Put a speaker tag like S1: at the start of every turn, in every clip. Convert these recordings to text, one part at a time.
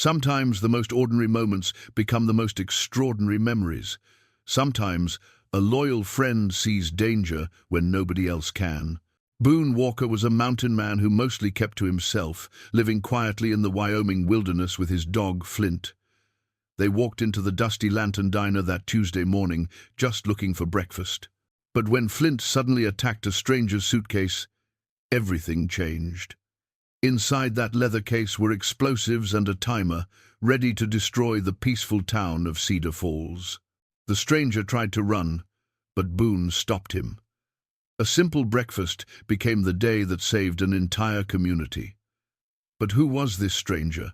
S1: Sometimes the most ordinary moments become the most extraordinary memories. Sometimes a loyal friend sees danger when nobody else can. Boone Walker was a mountain man who mostly kept to himself, living quietly in the Wyoming wilderness with his dog, Flint. They walked into the Dusty Lantern Diner that Tuesday morning, just looking for breakfast. But when Flint suddenly attacked a stranger's suitcase, everything changed. Inside that leather case were explosives and a timer, ready to destroy the peaceful town of Cedar Falls. The stranger tried to run, but Boone stopped him. A simple breakfast became the day that saved an entire community. But who was this stranger,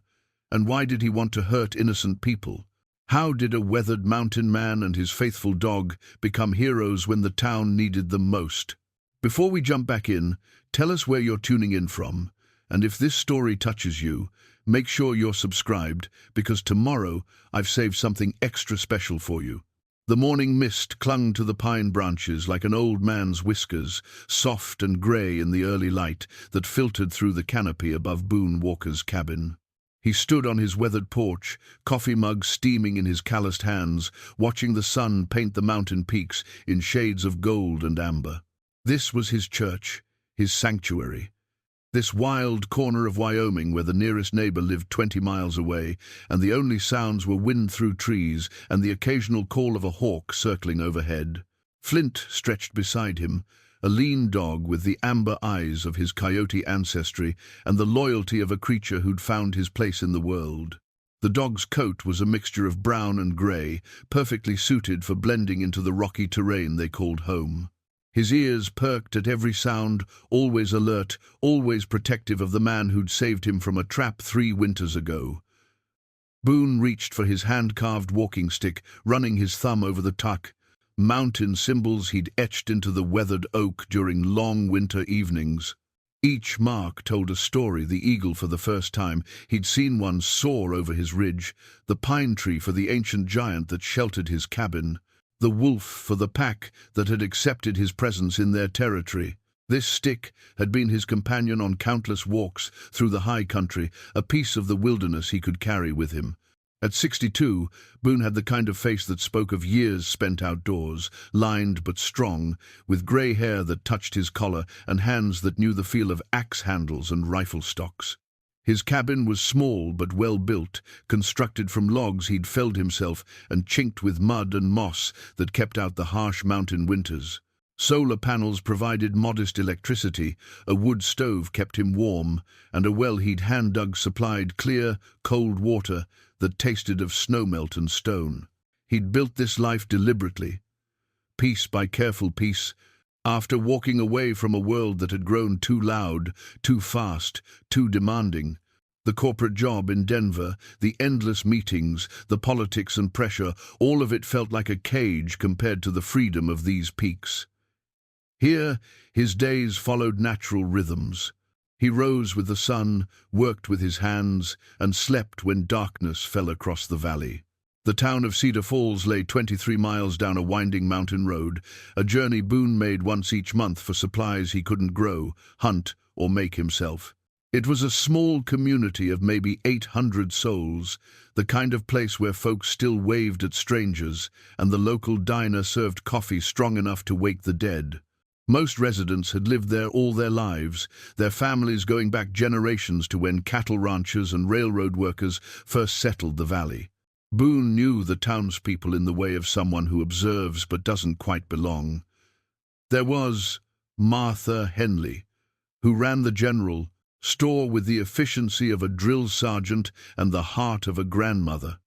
S1: and why did he want to hurt innocent people? How did a weathered mountain man and his faithful dog become heroes when the town needed them most? Before we jump back in, tell us where you're tuning in from, and if this story touches you, make sure you're subscribed, because tomorrow I've saved something extra special for you. The morning mist clung to the pine branches like an old man's whiskers, soft and grey in the early light that filtered through the canopy above Boone Walker's cabin. He stood on his weathered porch, coffee mug steaming in his calloused hands, watching the sun paint the mountain peaks in shades of gold and amber. This was his church, his sanctuary. This wild corner of Wyoming where the nearest neighbor lived 20 miles away, and the only sounds were wind through trees and the occasional call of a hawk circling overhead. Flint stretched beside him, a lean dog with the amber eyes of his coyote ancestry and the loyalty of a creature who'd found his place in the world. The dog's coat was a mixture of brown and grey, perfectly suited for blending into the rocky terrain they called home. His ears perked at every sound, always alert, always protective of the man who'd saved him from a trap 3 winters ago. Boone reached for his hand-carved walking stick, running his thumb over the tuck, mountain symbols he'd etched into the weathered oak during long winter evenings. Each mark told a story: the eagle for the first time, he'd seen one soar over his ridge, the pine tree for the ancient giant that sheltered his cabin, the wolf for the pack that had accepted his presence in their territory. This stick had been his companion on countless walks through the high country, a piece of the wilderness he could carry with him. At 62, Boone had the kind of face that spoke of years spent outdoors, lined but strong, with grey hair that touched his collar and hands that knew the feel of axe handles and rifle stocks. His cabin was small but well built, constructed from logs he'd felled himself and chinked with mud and moss that kept out the harsh mountain winters. Solar panels provided modest electricity, a wood stove kept him warm, and a well he'd hand-dug supplied clear, cold water that tasted of snowmelt and stone. He'd built this life deliberately, piece by careful piece, after walking away from a world that had grown too loud, too fast, too demanding. The corporate job in Denver, the endless meetings, the politics and pressure, all of it felt like a cage compared to the freedom of these peaks. Here, his days followed natural rhythms. He rose with the sun, worked with his hands, and slept when darkness fell across the valley. The town of Cedar Falls lay 23 miles down a winding mountain road, a journey Boone made once each month for supplies he couldn't grow, hunt, or make himself. It was a small community of maybe 800 souls, the kind of place where folks still waved at strangers, and the local diner served coffee strong enough to wake the dead. Most residents had lived there all their lives, their families going back generations to when cattle ranchers and railroad workers first settled the valley. Boone knew the townspeople in the way of someone who observes but doesn't quite belong. There was Martha Henley, who ran the general store with the efficiency of a drill sergeant and the heart of a grandmother.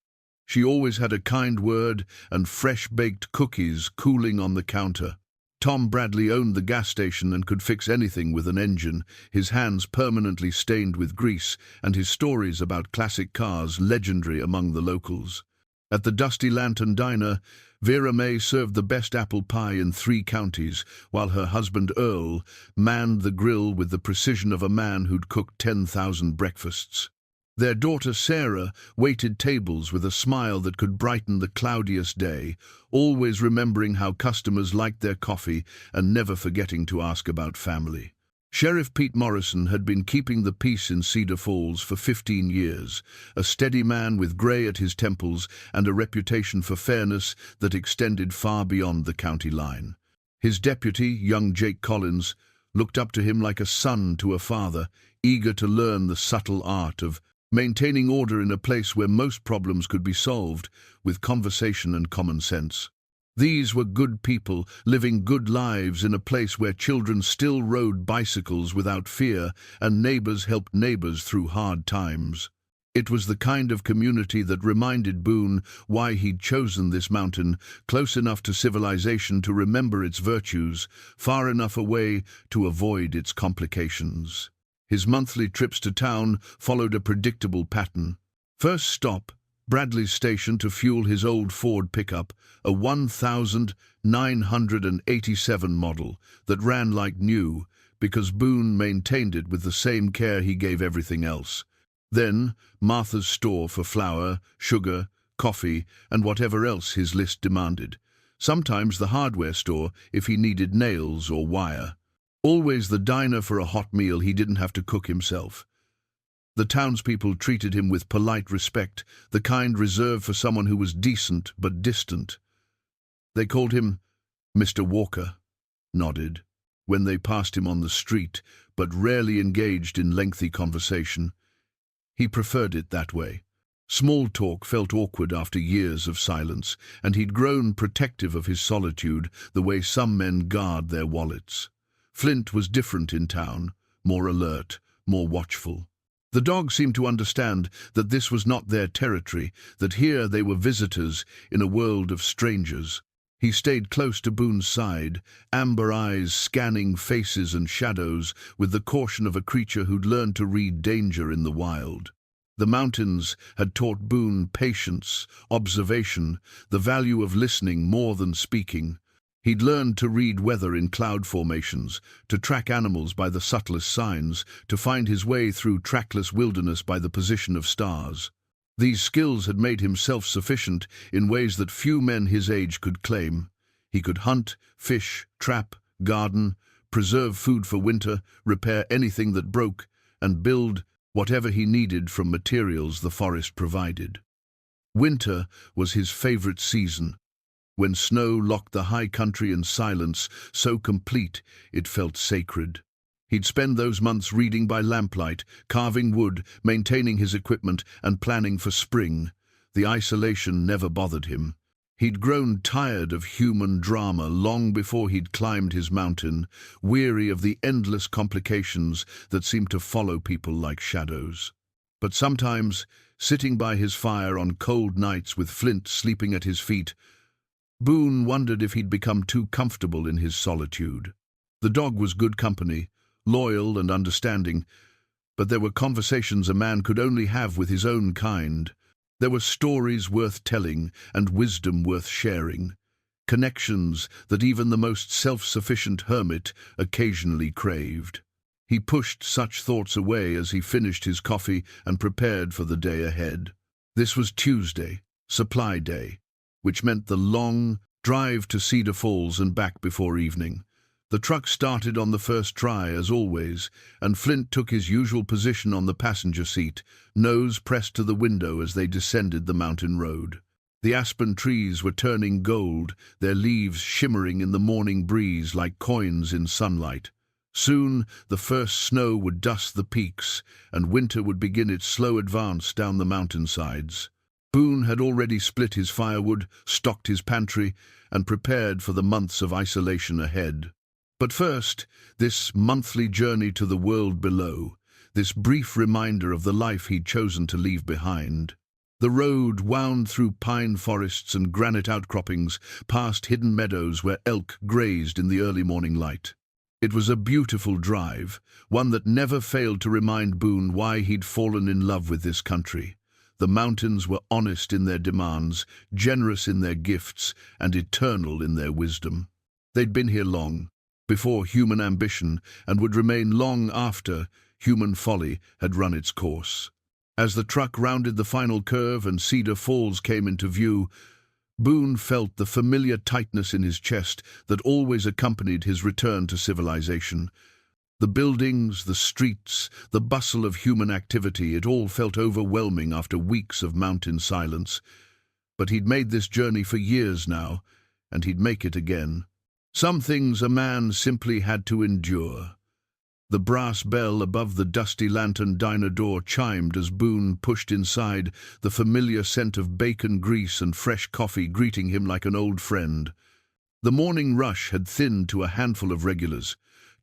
S1: She always had a kind word and fresh-baked cookies cooling on the counter. Tom Bradley owned the gas station and could fix anything with an engine, his hands permanently stained with grease, and his stories about classic cars legendary among the locals. At the Dusty Lantern Diner, Vera May served the best apple pie in 3 counties, while her husband Earl manned the grill with the precision of a man who'd cooked 10,000 breakfasts. Their daughter Sarah waited tables with a smile that could brighten the cloudiest day, always remembering how customers liked their coffee and never forgetting to ask about family. Sheriff Pete Morrison had been keeping the peace in Cedar Falls for 15 years, a steady man with gray at his temples and a reputation for fairness that extended far beyond the county line. His deputy, young Jake Collins, looked up to him like a son to a father, eager to learn the subtle art of maintaining order in a place where most problems could be solved with conversation and common sense. These were good people living good lives in a place where children still rode bicycles without fear and neighbors helped neighbors through hard times. It was the kind of community that reminded Boone why he'd chosen this mountain, close enough to civilization to remember its virtues, far enough away to avoid its complications. His monthly trips to town followed a predictable pattern. First stop, Bradley's station to fuel his old Ford pickup, a 1987 model that ran like new because Boone maintained it with the same care he gave everything else. Then Martha's store for flour, sugar, coffee, and whatever else his list demanded. Sometimes the hardware store if he needed nails or wire. Always the diner for a hot meal he didn't have to cook himself. The townspeople treated him with polite respect, the kind reserved for someone who was decent but distant. They called him Mr. Walker, nodded, when they passed him on the street, but rarely engaged in lengthy conversation. He preferred it that way. Small talk felt awkward after years of silence, and he'd grown protective of his solitude the way some men guard their wallets. Flint was different in town, more alert, more watchful. The dog seemed to understand that this was not their territory, that here they were visitors in a world of strangers. He stayed close to Boone's side, amber eyes scanning faces and shadows with the caution of a creature who'd learned to read danger in the wild. The mountains had taught Boone patience, observation, the value of listening more than speaking. He'd learned to read weather in cloud formations, to track animals by the subtlest signs, to find his way through trackless wilderness by the position of stars. These skills had made him self-sufficient in ways that few men his age could claim. He could hunt, fish, trap, garden, preserve food for winter, repair anything that broke, and build whatever he needed from materials the forest provided. Winter was his favorite season, when snow locked the high country in silence so complete it felt sacred. He'd spend those months reading by lamplight, carving wood, maintaining his equipment, and planning for spring. The isolation never bothered him. He'd grown tired of human drama long before he'd climbed his mountain, weary of the endless complications that seemed to follow people like shadows. But sometimes, sitting by his fire on cold nights with Flint sleeping at his feet, Boone wondered if he'd become too comfortable in his solitude. The dog was good company, loyal and understanding, but there were conversations a man could only have with his own kind. There were stories worth telling and wisdom worth sharing, connections that even the most self-sufficient hermit occasionally craved. He pushed such thoughts away as he finished his coffee and prepared for the day ahead. This was Tuesday, supply day, which meant the long drive to Cedar Falls and back before evening. The truck started on the first try, as always, and Flint took his usual position on the passenger seat, nose pressed to the window as they descended the mountain road. The aspen trees were turning gold, their leaves shimmering in the morning breeze like coins in sunlight. Soon the first snow would dust the peaks, and winter would begin its slow advance down the mountainsides. Boone had already split his firewood, stocked his pantry, and prepared for the months of isolation ahead. But first, this monthly journey to the world below, this brief reminder of the life he'd chosen to leave behind. The road wound through pine forests and granite outcroppings, past hidden meadows where elk grazed in the early morning light. It was a beautiful drive, one that never failed to remind Boone why he'd fallen in love with this country. The mountains were honest in their demands, generous in their gifts, and eternal in their wisdom. They'd been here long, before human ambition, and would remain long after human folly had run its course. As the truck rounded the final curve and Cedar Falls came into view, Boone felt the familiar tightness in his chest that always accompanied his return to civilization. The buildings, the streets, the bustle of human activity, it all felt overwhelming after weeks of mountain silence. But he'd made this journey for years now, and he'd make it again. Some things a man simply had to endure. The brass bell above the dusty lantern diner door chimed as Boone pushed inside, the familiar scent of bacon grease and fresh coffee greeting him like an old friend. The morning rush had thinned to a handful of regulars.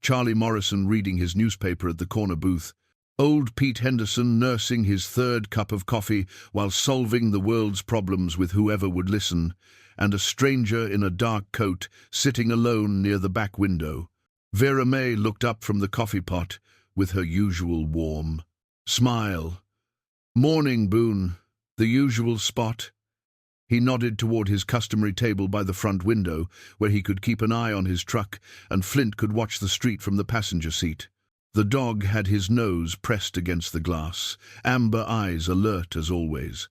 S1: Charlie Morrison reading his newspaper at the corner booth, old Pete Henderson nursing his third cup of coffee while solving the world's problems with whoever would listen, and a stranger in a dark coat sitting alone near the back window. Vera May looked up from the coffee pot with her usual warm smile. "Morning, Boone. The usual spot?" He nodded toward his customary table by the front window, where he could keep an eye on his truck, and Flint could watch the street from the passenger seat. The dog had his nose pressed against the glass, amber eyes alert as always.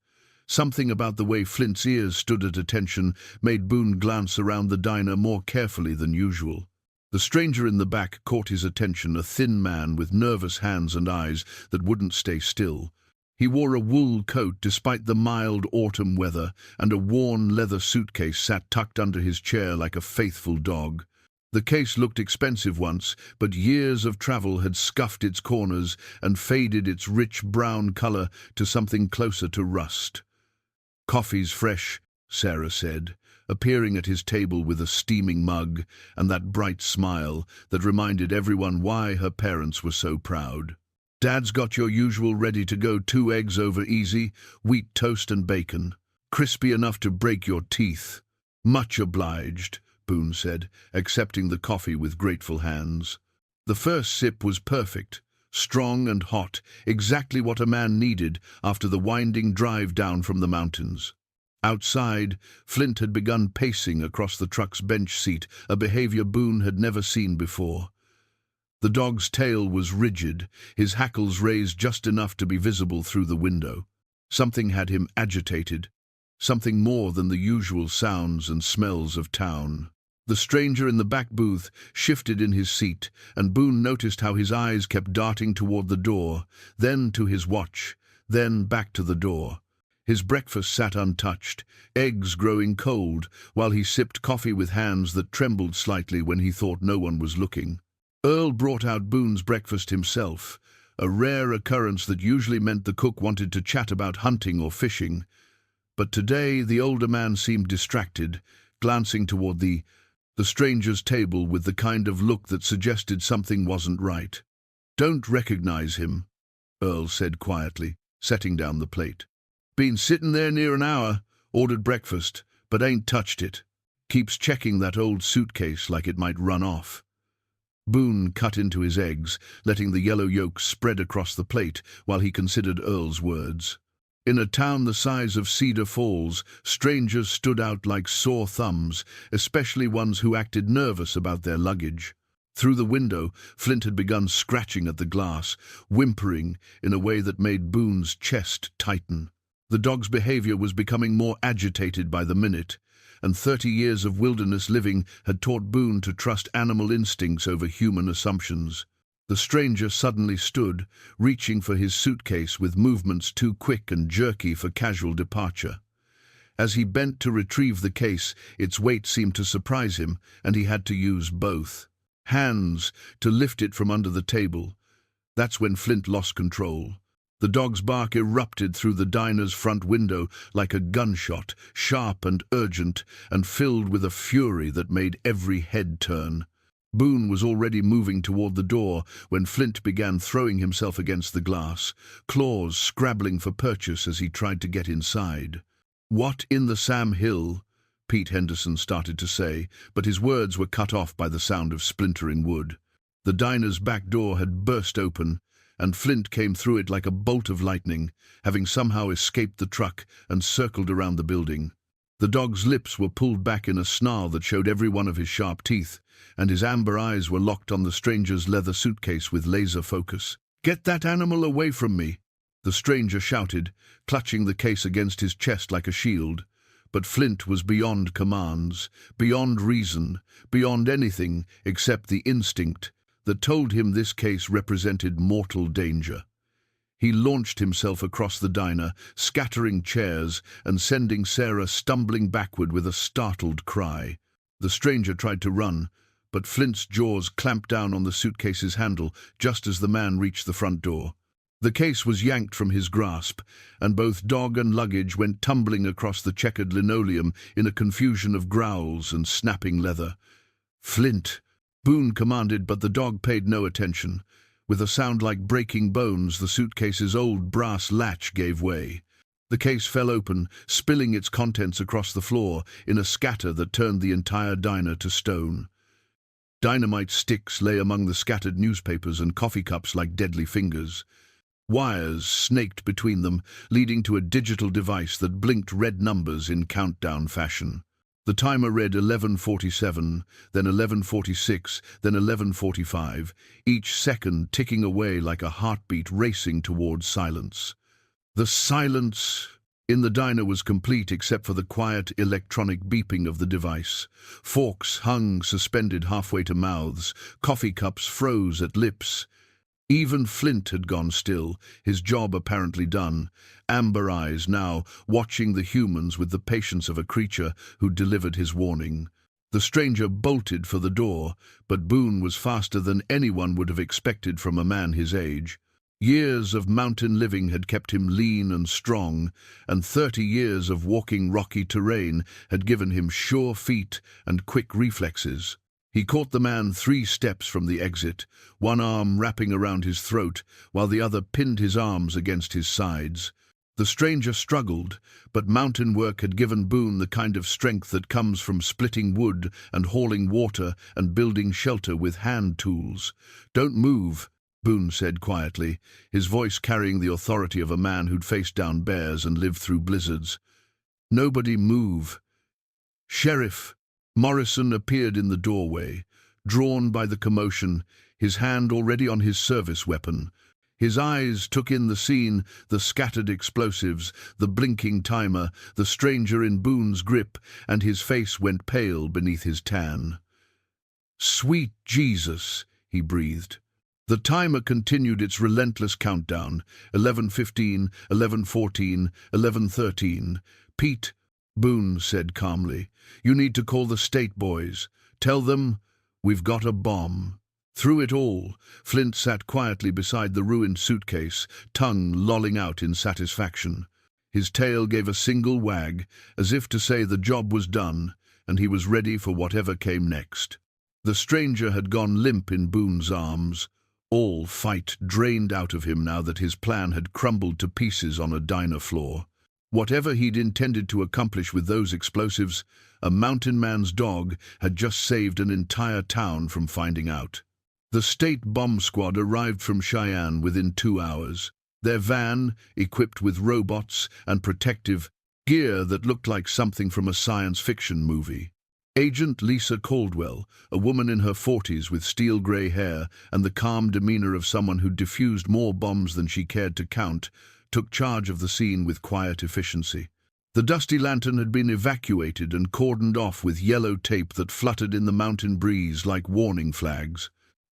S1: Something about the way Flint's ears stood at attention made Boone glance around the diner more carefully than usual. The stranger in the back caught his attention, a thin man with nervous hands and eyes that wouldn't stay still. He wore a wool coat despite the mild autumn weather, and a worn leather suitcase sat tucked under his chair like a faithful dog. The case looked expensive once, but years of travel had scuffed its corners and faded its rich brown color to something closer to rust. "Coffee's fresh," Sarah said, appearing at his table with a steaming mug and that bright smile that reminded everyone why her parents were so proud. "Dad's got your usual ready-to-go 2 eggs over easy, wheat toast and bacon. Crispy enough to break your teeth." "Much obliged," Boone said, accepting the coffee with grateful hands. The first sip was perfect, strong and hot, exactly what a man needed after the winding drive down from the mountains. Outside, Flint had begun pacing across the truck's bench seat, a behavior Boone had never seen before. The dog's tail was rigid, his hackles raised just enough to be visible through the window. Something had him agitated, something more than the usual sounds and smells of town. The stranger in the back booth shifted in his seat, and Boone noticed how his eyes kept darting toward the door, then to his watch, then back to the door. His breakfast sat untouched, eggs growing cold, while he sipped coffee with hands that trembled slightly when he thought no one was looking. Earl brought out Boone's breakfast himself, a rare occurrence that usually meant the cook wanted to chat about hunting or fishing. But today the older man seemed distracted, glancing toward the stranger's table with the kind of look that suggested something wasn't right. "Don't recognize him," Earl said quietly, setting down the plate. "Been sitting there near an hour, ordered breakfast, but ain't touched it. Keeps checking that old suitcase like it might run off." Boone cut into his eggs, letting the yellow yolk spread across the plate while he considered Earl's words. In a town the size of Cedar Falls, strangers stood out like sore thumbs, especially ones who acted nervous about their luggage. Through the window, Flint had begun scratching at the glass, whimpering in a way that made Boone's chest tighten. The dog's behavior was becoming more agitated by the minute, and 30 years of wilderness living had taught Boone to trust animal instincts over human assumptions. The stranger suddenly stood, reaching for his suitcase with movements too quick and jerky for casual departure. As he bent to retrieve the case, its weight seemed to surprise him, and he had to use both hands to lift it from under the table. That's when Flint lost control. The dog's bark erupted through the diner's front window like a gunshot, sharp and urgent, and filled with a fury that made every head turn. Boone was already moving toward the door when Flint began throwing himself against the glass, claws scrabbling for purchase as he tried to get inside. "What in the Sam Hill?" Pete Henderson started to say, but his words were cut off by the sound of splintering wood. The diner's back door had burst open, and Flint came through it like a bolt of lightning, having somehow escaped the truck and circled around the building. The dog's lips were pulled back in a snarl that showed every one of his sharp teeth, and his amber eyes were locked on the stranger's leather suitcase with laser focus. "Get that animal away from me!" the stranger shouted, clutching the case against his chest like a shield. But Flint was beyond commands, beyond reason, beyond anything except the instinct, that told him this case represented mortal danger. He launched himself across the diner, scattering chairs and sending Sarah stumbling backward with a startled cry. The stranger tried to run, but Flint's jaws clamped down on the suitcase's handle just as the man reached the front door. The case was yanked from his grasp, and both dog and luggage went tumbling across the checkered linoleum in a confusion of growls and snapping leather. "Flint!" Boone commanded, but the dog paid no attention. With a sound like breaking bones, the suitcase's old brass latch gave way. The case fell open, spilling its contents across the floor in a scatter that turned the entire diner to stone. Dynamite sticks lay among the scattered newspapers and coffee cups like deadly fingers. Wires snaked between them, leading to a digital device that blinked red numbers in countdown fashion. The timer read 11:47, then 11:46, then 11:45, each second ticking away like a heartbeat racing towards silence. The silence in the diner was complete except for the quiet electronic beeping of the device. Forks hung suspended halfway to mouths, coffee cups froze at lips. Even Flint had gone still, his job apparently done, amber eyes now watching the humans with the patience of a creature who delivered his warning. The stranger bolted for the door, but Boone was faster than anyone would have expected from a man his age. Years of mountain living had kept him lean and strong, and 30 years of walking rocky terrain had given him sure feet and quick reflexes. He caught the man 3 steps from the exit, one arm wrapping around his throat, while the other pinned his arms against his sides. The stranger struggled, but mountain work had given Boone the kind of strength that comes from splitting wood and hauling water and building shelter with hand tools. "Don't move," Boone said quietly, his voice carrying the authority of a man who'd faced down bears and lived through blizzards. "Nobody move." "Sheriff!" Morrison appeared in the doorway, drawn by the commotion, his hand already on his service weapon. His eyes took in the scene, the scattered explosives, the blinking timer, the stranger in Boone's grip, and his face went pale beneath his tan. "Sweet Jesus," he breathed. The timer continued its relentless countdown, 11:15, 11:14, 11:13. "Pete," Boone said calmly, "you need to call the state boys. Tell them we've got a bomb." Through it all, Flint sat quietly beside the ruined suitcase, tongue lolling out in satisfaction. His tail gave a single wag, as if to say the job was done, and he was ready for whatever came next. The stranger had gone limp in Boone's arms, all fight drained out of him now that his plan had crumbled to pieces on a diner floor. Whatever he'd intended to accomplish with those explosives, a mountain man's dog had just saved an entire town from finding out. The state bomb squad arrived from Cheyenne within 2 hours. Their van, equipped with robots and protective gear that looked like something from a science fiction movie. Agent Lisa Caldwell, a woman in her 40s with steel-gray hair and the calm demeanor of someone who'd defused more bombs than she cared to count, took charge of the scene with quiet efficiency. The dusty lantern had been evacuated and cordoned off with yellow tape that fluttered in the mountain breeze like warning flags.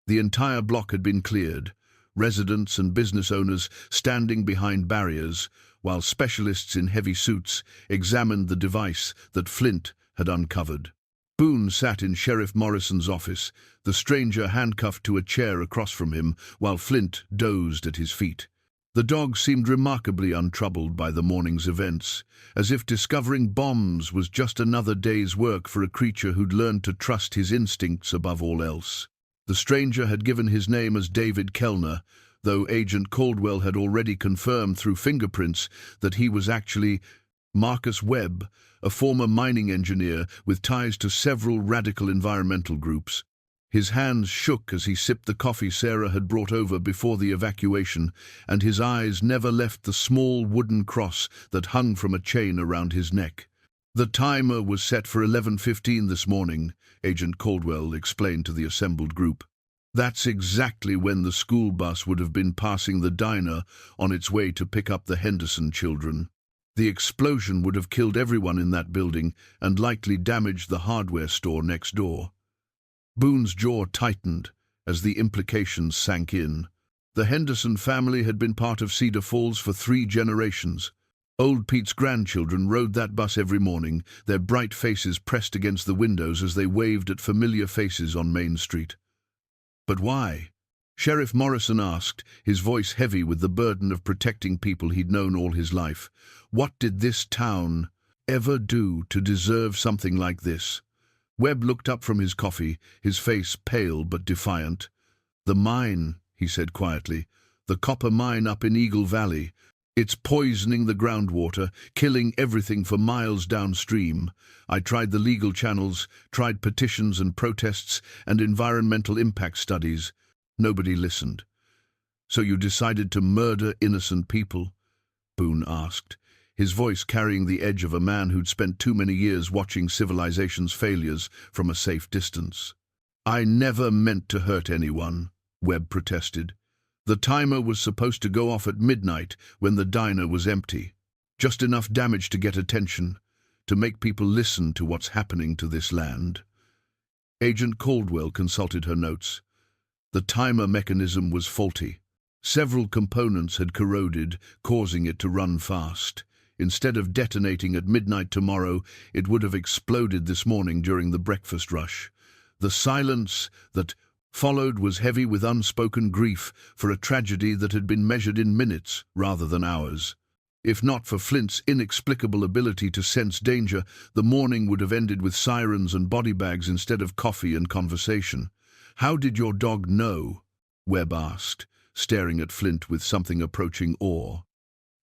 S1: The entire block had been cleared, residents and business owners standing behind barriers, while specialists in heavy suits examined the device that Flint had uncovered. Boone sat in Sheriff Morrison's office, the stranger handcuffed to a chair across from him, while Flint dozed at his feet. The dog seemed remarkably untroubled by the morning's events, as if discovering bombs was just another day's work for a creature who'd learned to trust his instincts above all else. The stranger had given his name as David Kellner, though Agent Caldwell had already confirmed through fingerprints that he was actually Marcus Webb, a former mining engineer with ties to several radical environmental groups. His hands shook as he sipped the coffee Sarah had brought over before the evacuation, and his eyes never left the small wooden cross that hung from a chain around his neck. "The timer was set for 11:15 this morning," Agent Caldwell explained to the assembled group. "That's exactly when the school bus would have been passing the diner on its way to pick up the Henderson children. The explosion would have killed everyone in that building and likely damaged the hardware store next door." Boone's jaw tightened, as the implications sank in. The Henderson family had been part of Cedar Falls for 3 generations. Old Pete's grandchildren rode that bus every morning, their bright faces pressed against the windows as they waved at familiar faces on Main Street. But why? Sheriff Morrison asked, his voice heavy with the burden of protecting people he'd known all his life. What did this town ever do to deserve something like this? Webb looked up from his coffee, his face pale but defiant. "The mine," he said quietly, "the copper mine up in Eagle Valley. It's poisoning the groundwater, killing everything for miles downstream. I tried the legal channels, tried petitions and protests and environmental impact studies. Nobody listened." "So you decided to murder innocent people?" Boone asked, his voice carrying the edge of a man who'd spent too many years watching civilization's failures from a safe distance. "I never meant to hurt anyone," Webb protested. "The timer was supposed to go off at midnight when the diner was empty. Just enough damage to get attention, to make people listen to what's happening to this land." Agent Caldwell consulted her notes. The timer mechanism was faulty. Several components had corroded, causing it to run fast. Instead of detonating at midnight tomorrow, it would have exploded this morning during the breakfast rush. The silence that followed was heavy with unspoken grief for a tragedy that had been measured in minutes rather than hours. If not for Flint's inexplicable ability to sense danger, the morning would have ended with sirens and body bags instead of coffee and conversation. "How did your dog know?" Webb asked, staring at Flint with something approaching awe.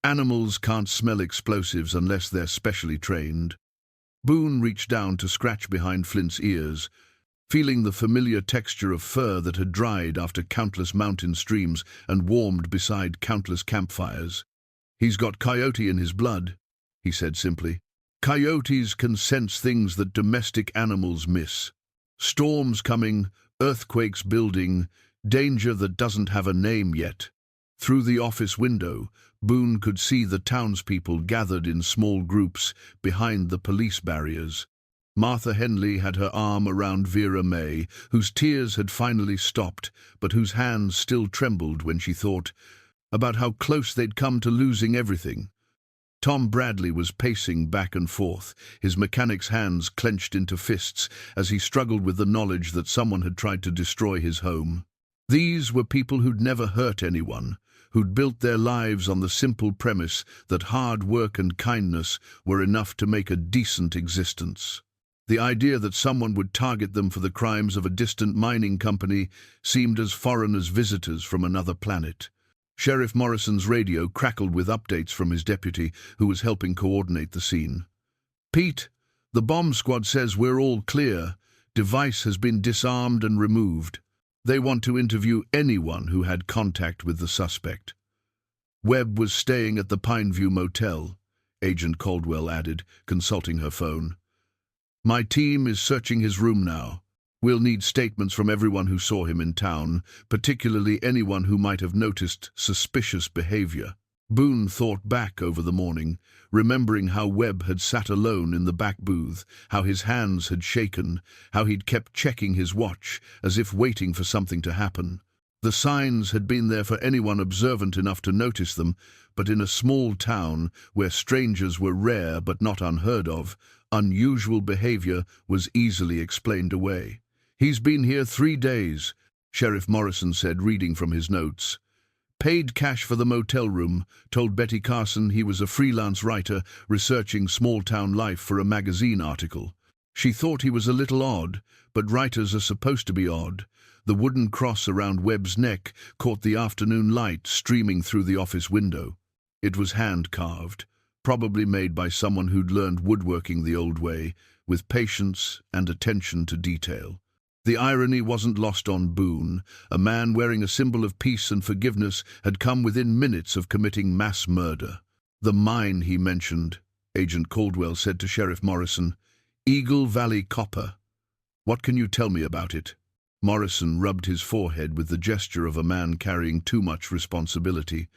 S1: "Animals can't smell explosives unless they're specially trained." Boone reached down to scratch behind Flint's ears, feeling the familiar texture of fur that had dried after countless mountain streams and warmed beside countless campfires. "He's got coyote in his blood," he said simply. "Coyotes can sense things that domestic animals miss. Storms coming, earthquakes building, danger that doesn't have a name yet." Through the office window, Boone could see the townspeople gathered in small groups behind the police barriers. Martha Henley had her arm around Vera May, whose tears had finally stopped, but whose hands still trembled when she thought about how close they'd come to losing everything. Tom Bradley was pacing back and forth, his mechanic's hands clenched into fists as he struggled with the knowledge that someone had tried to destroy his home. These were people who'd never hurt anyone, who'd built their lives on the simple premise that hard work and kindness were enough to make a decent existence. The idea that someone would target them for the crimes of a distant mining company seemed as foreign as visitors from another planet. Sheriff Morrison's radio crackled with updates from his deputy, who was helping coordinate the scene. "Pete, the bomb squad says we're all clear. Device has been disarmed and removed. They want to interview anyone who had contact with the suspect." "Webb was staying at the Pineview Motel," Agent Caldwell added, consulting her phone. "My team is searching his room now. We'll need statements from everyone who saw him in town, particularly anyone who might have noticed suspicious behavior." Boone thought back over the morning, remembering how Webb had sat alone in the back booth, how his hands had shaken, how he'd kept checking his watch, as if waiting for something to happen. The signs had been there for anyone observant enough to notice them, but in a small town where strangers were rare but not unheard of, unusual behavior was easily explained away. "He's been here 3 days, Sheriff Morrison said, reading from his notes. "Paid cash for the motel room, told Betty Carson he was a freelance writer researching small-town life for a magazine article. She thought he was a little odd, but writers are supposed to be odd." The wooden cross around Webb's neck caught the afternoon light streaming through the office window. It was hand-carved, probably made by someone who'd learned woodworking the old way, with patience and attention to detail. The irony wasn't lost on Boone. A man wearing a symbol of peace and forgiveness had come within minutes of committing mass murder. "The mine he mentioned," Agent Caldwell said to Sheriff Morrison. "Eagle Valley Copper. What can you tell me about it?" Morrison rubbed his forehead with the gesture of a man carrying too much responsibility.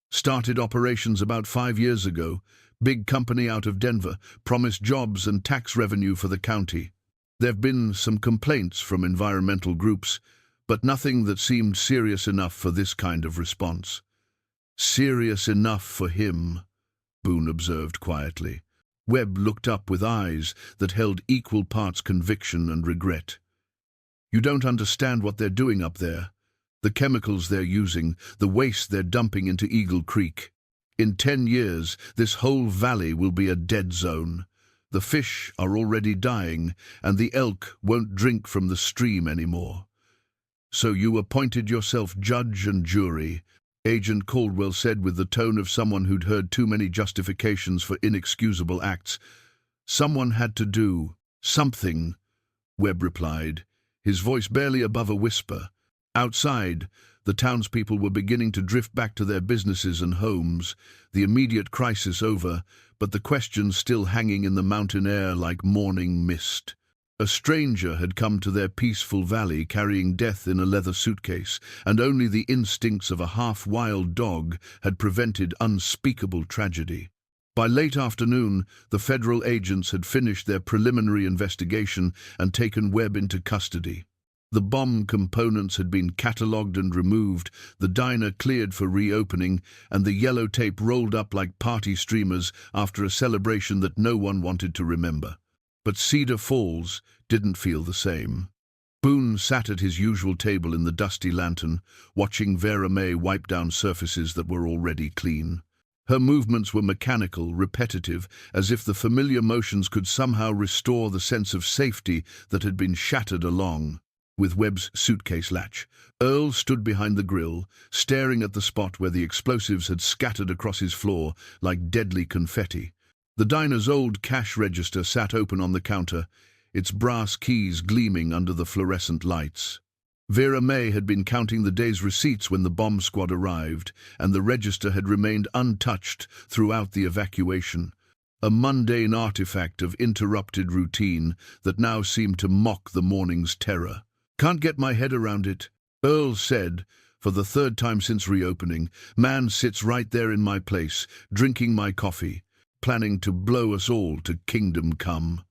S1: "Started operations about 5 years ago. Big company out of Denver, promised jobs and tax revenue for the county. There've been some complaints from environmental groups, but nothing that seemed serious enough for this kind of response. Serious enough for him, Boone observed quietly. Webb looked up with eyes that held equal parts conviction and regret. You don't understand what they're doing up there. The chemicals they're using, the waste they're dumping into Eagle Creek. In 10 years, this whole valley will be a dead zone. The fish are already dying, and the elk won't drink from the stream anymore. So you appointed yourself judge and jury, Agent Caldwell said with the tone of someone who'd heard too many justifications for inexcusable acts. Someone had to do something, Webb replied, his voice barely above a whisper. Outside, the townspeople were beginning to drift back to their businesses and homes, the immediate crisis over, but the questions still hanging in the mountain air like morning mist. A stranger had come to their peaceful valley carrying death in a leather suitcase, and only the instincts of a half-wild dog had prevented unspeakable tragedy. By late afternoon, the federal agents had finished their preliminary investigation and taken Webb into custody. The bomb components had been catalogued and removed, the diner cleared for reopening, and the yellow tape rolled up like party streamers after a celebration that no one wanted to remember. But Cedar Falls didn't feel the same. Boone sat at his usual table in the dusty lantern, watching Vera May wipe down surfaces that were already clean. Her movements were mechanical, repetitive, as if the familiar motions could somehow restore the sense of safety that had been shattered along with Webb's suitcase latch. Earl stood behind the grill, staring at the spot where the explosives had scattered across his floor like deadly confetti. The diner's old cash register sat open on the counter, its brass keys gleaming under the fluorescent lights. Vera May had been counting the day's receipts when the bomb squad arrived, and the register had remained untouched throughout the evacuation, a mundane artifact of interrupted routine that now seemed to mock the morning's terror. "Can't get my head around it," Earl said, for the third time since reopening. "Man sits right there in my place, drinking my coffee, planning to blow us all to kingdom come."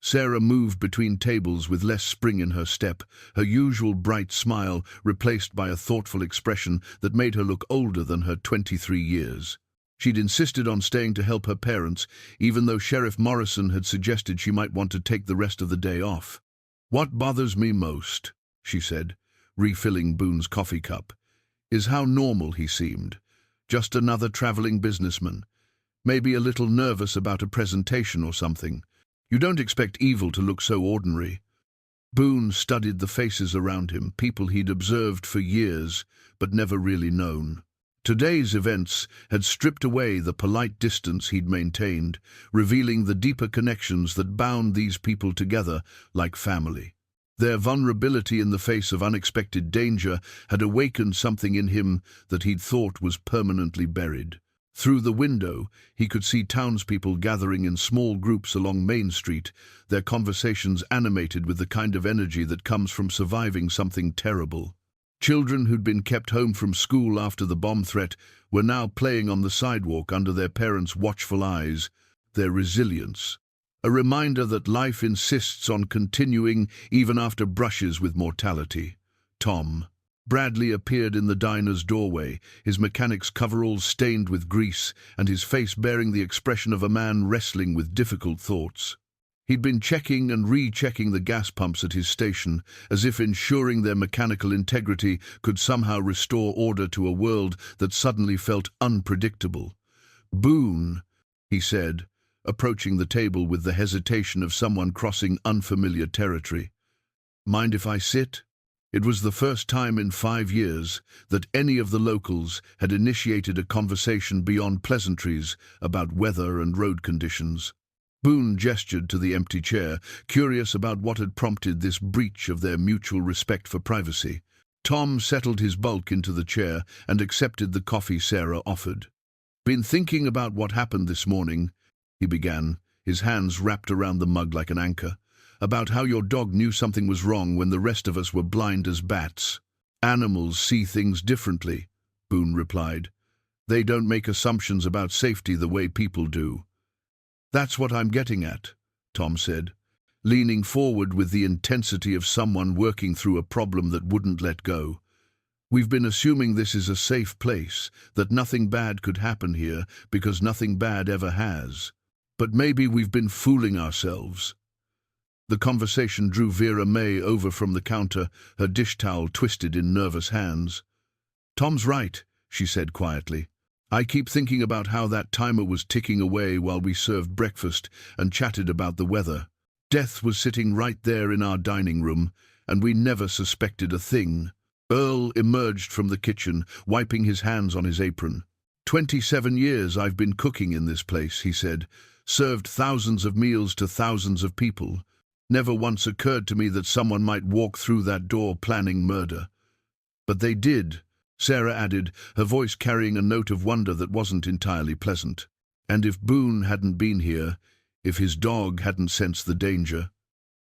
S1: Sarah moved between tables with less spring in her step, her usual bright smile replaced by a thoughtful expression that made her look older than her 23 years. She'd insisted on staying to help her parents, even though Sheriff Morrison had suggested she might want to take the rest of the day off. "What bothers me most," she said, refilling Boone's coffee cup, "is how normal he seemed. Just another traveling businessman. Maybe a little nervous about a presentation or something. You don't expect evil to look so ordinary." Boone studied the faces around him, people he'd observed for years, but never really known. Today's events had stripped away the polite distance he'd maintained, revealing the deeper connections that bound these people together like family. Their vulnerability in the face of unexpected danger had awakened something in him that he'd thought was permanently buried. Through the window, he could see townspeople gathering in small groups along Main Street, their conversations animated with the kind of energy that comes from surviving something terrible. Children who'd been kept home from school after the bomb threat were now playing on the sidewalk under their parents' watchful eyes, their resilience. A reminder that life insists on continuing even after brushes with mortality. Tom Bradley appeared in the diner's doorway, his mechanic's coveralls stained with grease and his face bearing the expression of a man wrestling with difficult thoughts. He'd been checking and rechecking the gas pumps at his station, as if ensuring their mechanical integrity could somehow restore order to a world that suddenly felt unpredictable. "Boone," he said, approaching the table with the hesitation of someone crossing unfamiliar territory. "Mind if I sit?" It was the first time in 5 years that any of the locals had initiated a conversation beyond pleasantries about weather and road conditions. Boone gestured to the empty chair, curious about what had prompted this breach of their mutual respect for privacy. Tom settled his bulk into the chair and accepted the coffee Sarah offered. "Been thinking about what happened this morning," he began, his hands wrapped around the mug like an anchor. "About how your dog knew something was wrong when the rest of us were blind as bats." "Animals see things differently," Boone replied. "They don't make assumptions about safety the way people do." "That's what I'm getting at," Tom said. leaning forward with the intensity of someone working through a problem that wouldn't let go. "We've been assuming this is a safe place, that nothing bad could happen here because nothing bad ever has. But maybe we've been fooling ourselves." The conversation drew Vera May over from the counter, her dish towel twisted in nervous hands. "Tom's right," she said quietly. "I keep thinking about how that timer was ticking away while we served breakfast and chatted about the weather. Death was sitting right there in our dining room, and we never suspected a thing." Earl emerged from the kitchen, wiping his hands on his apron. 27 years I've been cooking in this place," he said. "Served thousands of meals to thousands of people. Never once occurred to me that someone might walk through that door planning murder." "But they did," Sarah added, her voice carrying a note of wonder that wasn't entirely pleasant. "And if Boone hadn't been here, if his dog hadn't sensed the danger—"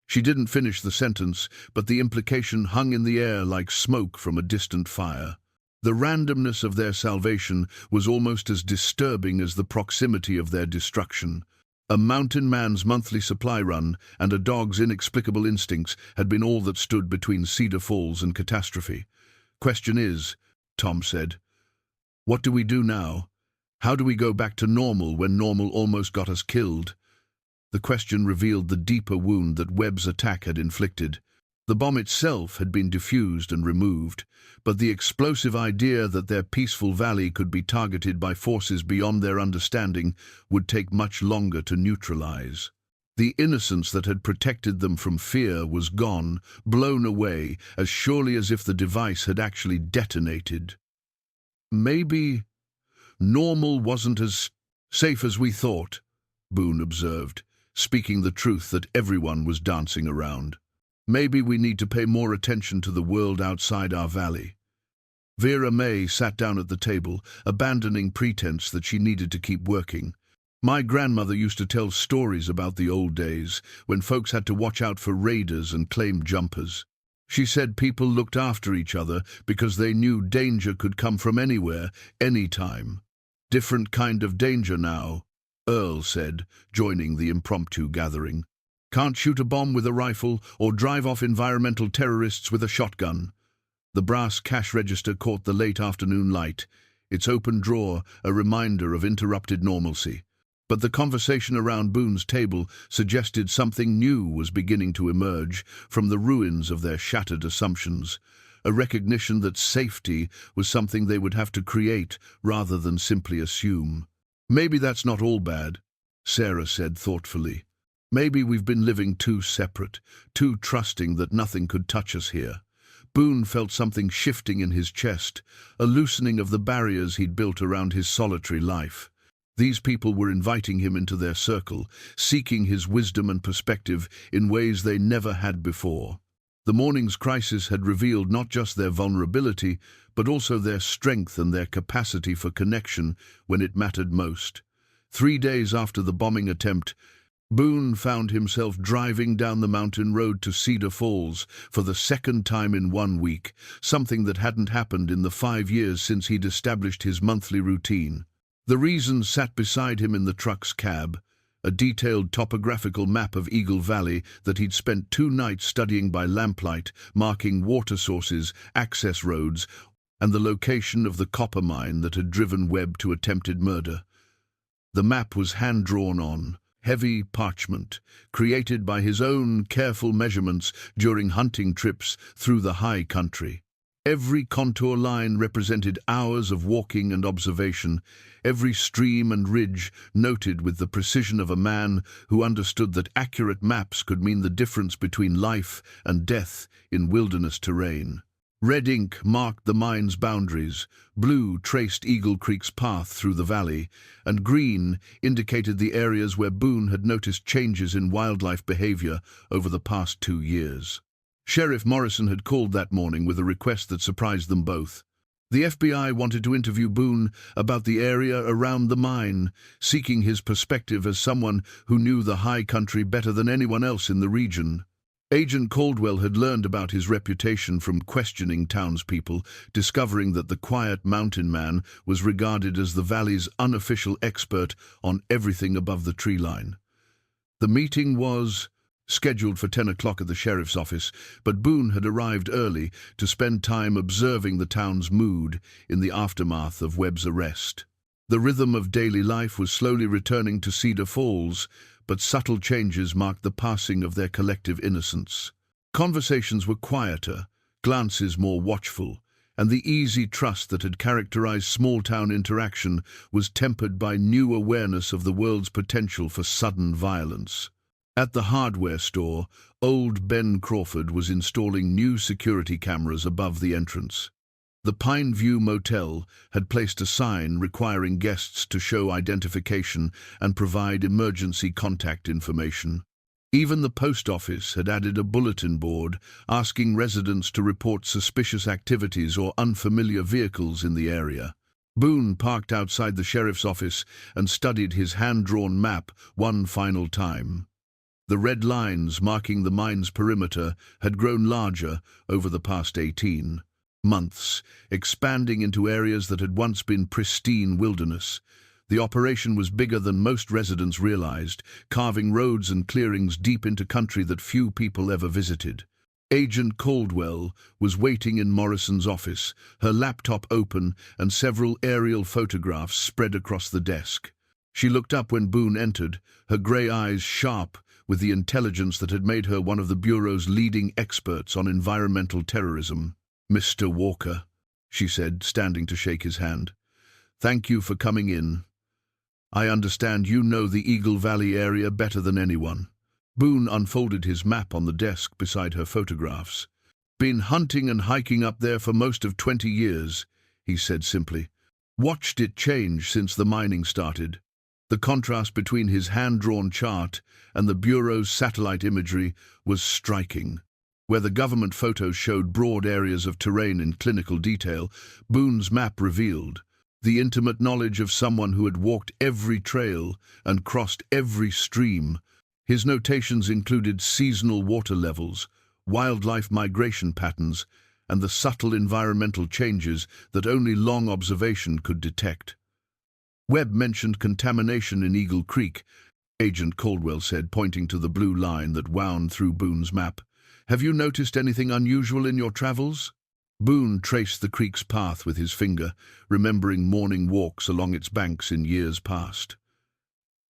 S1: She didn't finish the sentence, but the implication hung in the air like smoke from a distant fire. The randomness of their salvation was almost as disturbing as the proximity of their destruction. A mountain man's monthly supply run and a dog's inexplicable instincts had been all that stood between Cedar Falls and catastrophe. "Question is," Tom said, "what do we do now? How do we go back to normal when normal almost got us killed?" The question revealed the deeper wound that Webb's attack had inflicted. The bomb itself had been defused and removed, but the explosive idea that their peaceful valley could be targeted by forces beyond their understanding would take much longer to neutralize. The innocence that had protected them from fear was gone, blown away, as surely as if the device had actually detonated. "Maybe normal wasn't as safe as we thought," Boone observed, speaking the truth that everyone was dancing around. "Maybe we need to pay more attention to the world outside our valley." Vera May sat down at the table, abandoning pretense that she needed to keep working. "My grandmother used to tell stories about the old days, when folks had to watch out for raiders and claim jumpers. She said people looked after each other because they knew danger could come from anywhere, anytime. Different kind of danger now," Earl said, joining the impromptu gathering. "Can't shoot a bomb with a rifle or drive off environmental terrorists with a shotgun." The brass cash register caught the late afternoon light, its open drawer a reminder of interrupted normalcy. But the conversation around Boone's table suggested something new was beginning to emerge from the ruins of their shattered assumptions, a recognition that safety was something they would have to create rather than simply assume. "Maybe that's not all bad," Sarah said thoughtfully. "Maybe we've been living too separate, too trusting that nothing could touch us here." Boone felt something shifting in his chest, a loosening of the barriers he'd built around his solitary life. These people were inviting him into their circle, seeking his wisdom and perspective in ways they never had before. The morning's crisis had revealed not just their vulnerability, but also their strength and their capacity for connection when it mattered most. 3 days after the bombing attempt, Boone found himself driving down the mountain road to Cedar Falls for the second time in 1 week, something that hadn't happened in the 5 years since he'd established his monthly routine. The reason sat beside him in the truck's cab, a detailed topographical map of Eagle Valley that he'd spent 2 nights studying by lamplight, marking water sources, access roads, and the location of the copper mine that had driven Webb to attempted murder. The map was hand-drawn on heavy parchment, created by his own careful measurements during hunting trips through the high country. Every contour line represented hours of walking and observation, every stream and ridge noted with the precision of a man who understood that accurate maps could mean the difference between life and death in wilderness terrain. Red ink marked the mine's boundaries, blue traced Eagle Creek's path through the valley, and green indicated the areas where Boone had noticed changes in wildlife behavior over the past 2 years. Sheriff Morrison had called that morning with a request that surprised them both. The FBI wanted to interview Boone about the area around the mine, seeking his perspective as someone who knew the high country better than anyone else in the region. Agent Caldwell had learned about his reputation from questioning townspeople, discovering that the quiet mountain man was regarded as the valley's unofficial expert on everything above the tree line. The meeting was scheduled for 10 o'clock at the sheriff's office, but Boone had arrived early to spend time observing the town's mood in the aftermath of Webb's arrest. The rhythm of daily life was slowly returning to Cedar Falls, but subtle changes marked the passing of their collective innocence. Conversations were quieter, glances more watchful, and the easy trust that had characterized small-town interaction was tempered by new awareness of the world's potential for sudden violence. At the hardware store, old Ben Crawford was installing new security cameras above the entrance. The Pine View Motel had placed a sign requiring guests to show identification and provide emergency contact information. Even the post office had added a bulletin board asking residents to report suspicious activities or unfamiliar vehicles in the area. Boone parked outside the sheriff's office and studied his hand-drawn map one final time. The red lines marking the mine's perimeter had grown larger over the past 18 months, expanding into areas that had once been pristine wilderness. The operation was bigger than most residents realized, carving roads and clearings deep into country that few people ever visited. Agent Caldwell was waiting in Morrison's office, her laptop open and several aerial photographs spread across the desk. She looked up when Boone entered, her gray eyes sharp with the intelligence that had made her one of the Bureau's leading experts on environmental terrorism. "Mr. Walker," she said, standing to shake his hand. "Thank you for coming in. I understand you know the Eagle Valley area better than anyone." Boone unfolded his map on the desk beside her photographs. "Been hunting and hiking up there for most of 20 years, he said simply. Watched it change since the mining started. The contrast between his hand-drawn chart and the Bureau's satellite imagery was striking. Where the government photos showed broad areas of terrain in clinical detail, Boone's map revealed the intimate knowledge of someone who had walked every trail and crossed every stream. His notations included seasonal water levels, wildlife migration patterns, and the subtle environmental changes that only long observation could detect. Webb mentioned contamination in Eagle Creek, Agent Caldwell said, pointing to the blue line that wound through Boone's map. "Have you noticed anything unusual in your travels?" Boone traced the creek's path with his finger, remembering morning walks along its banks in years past.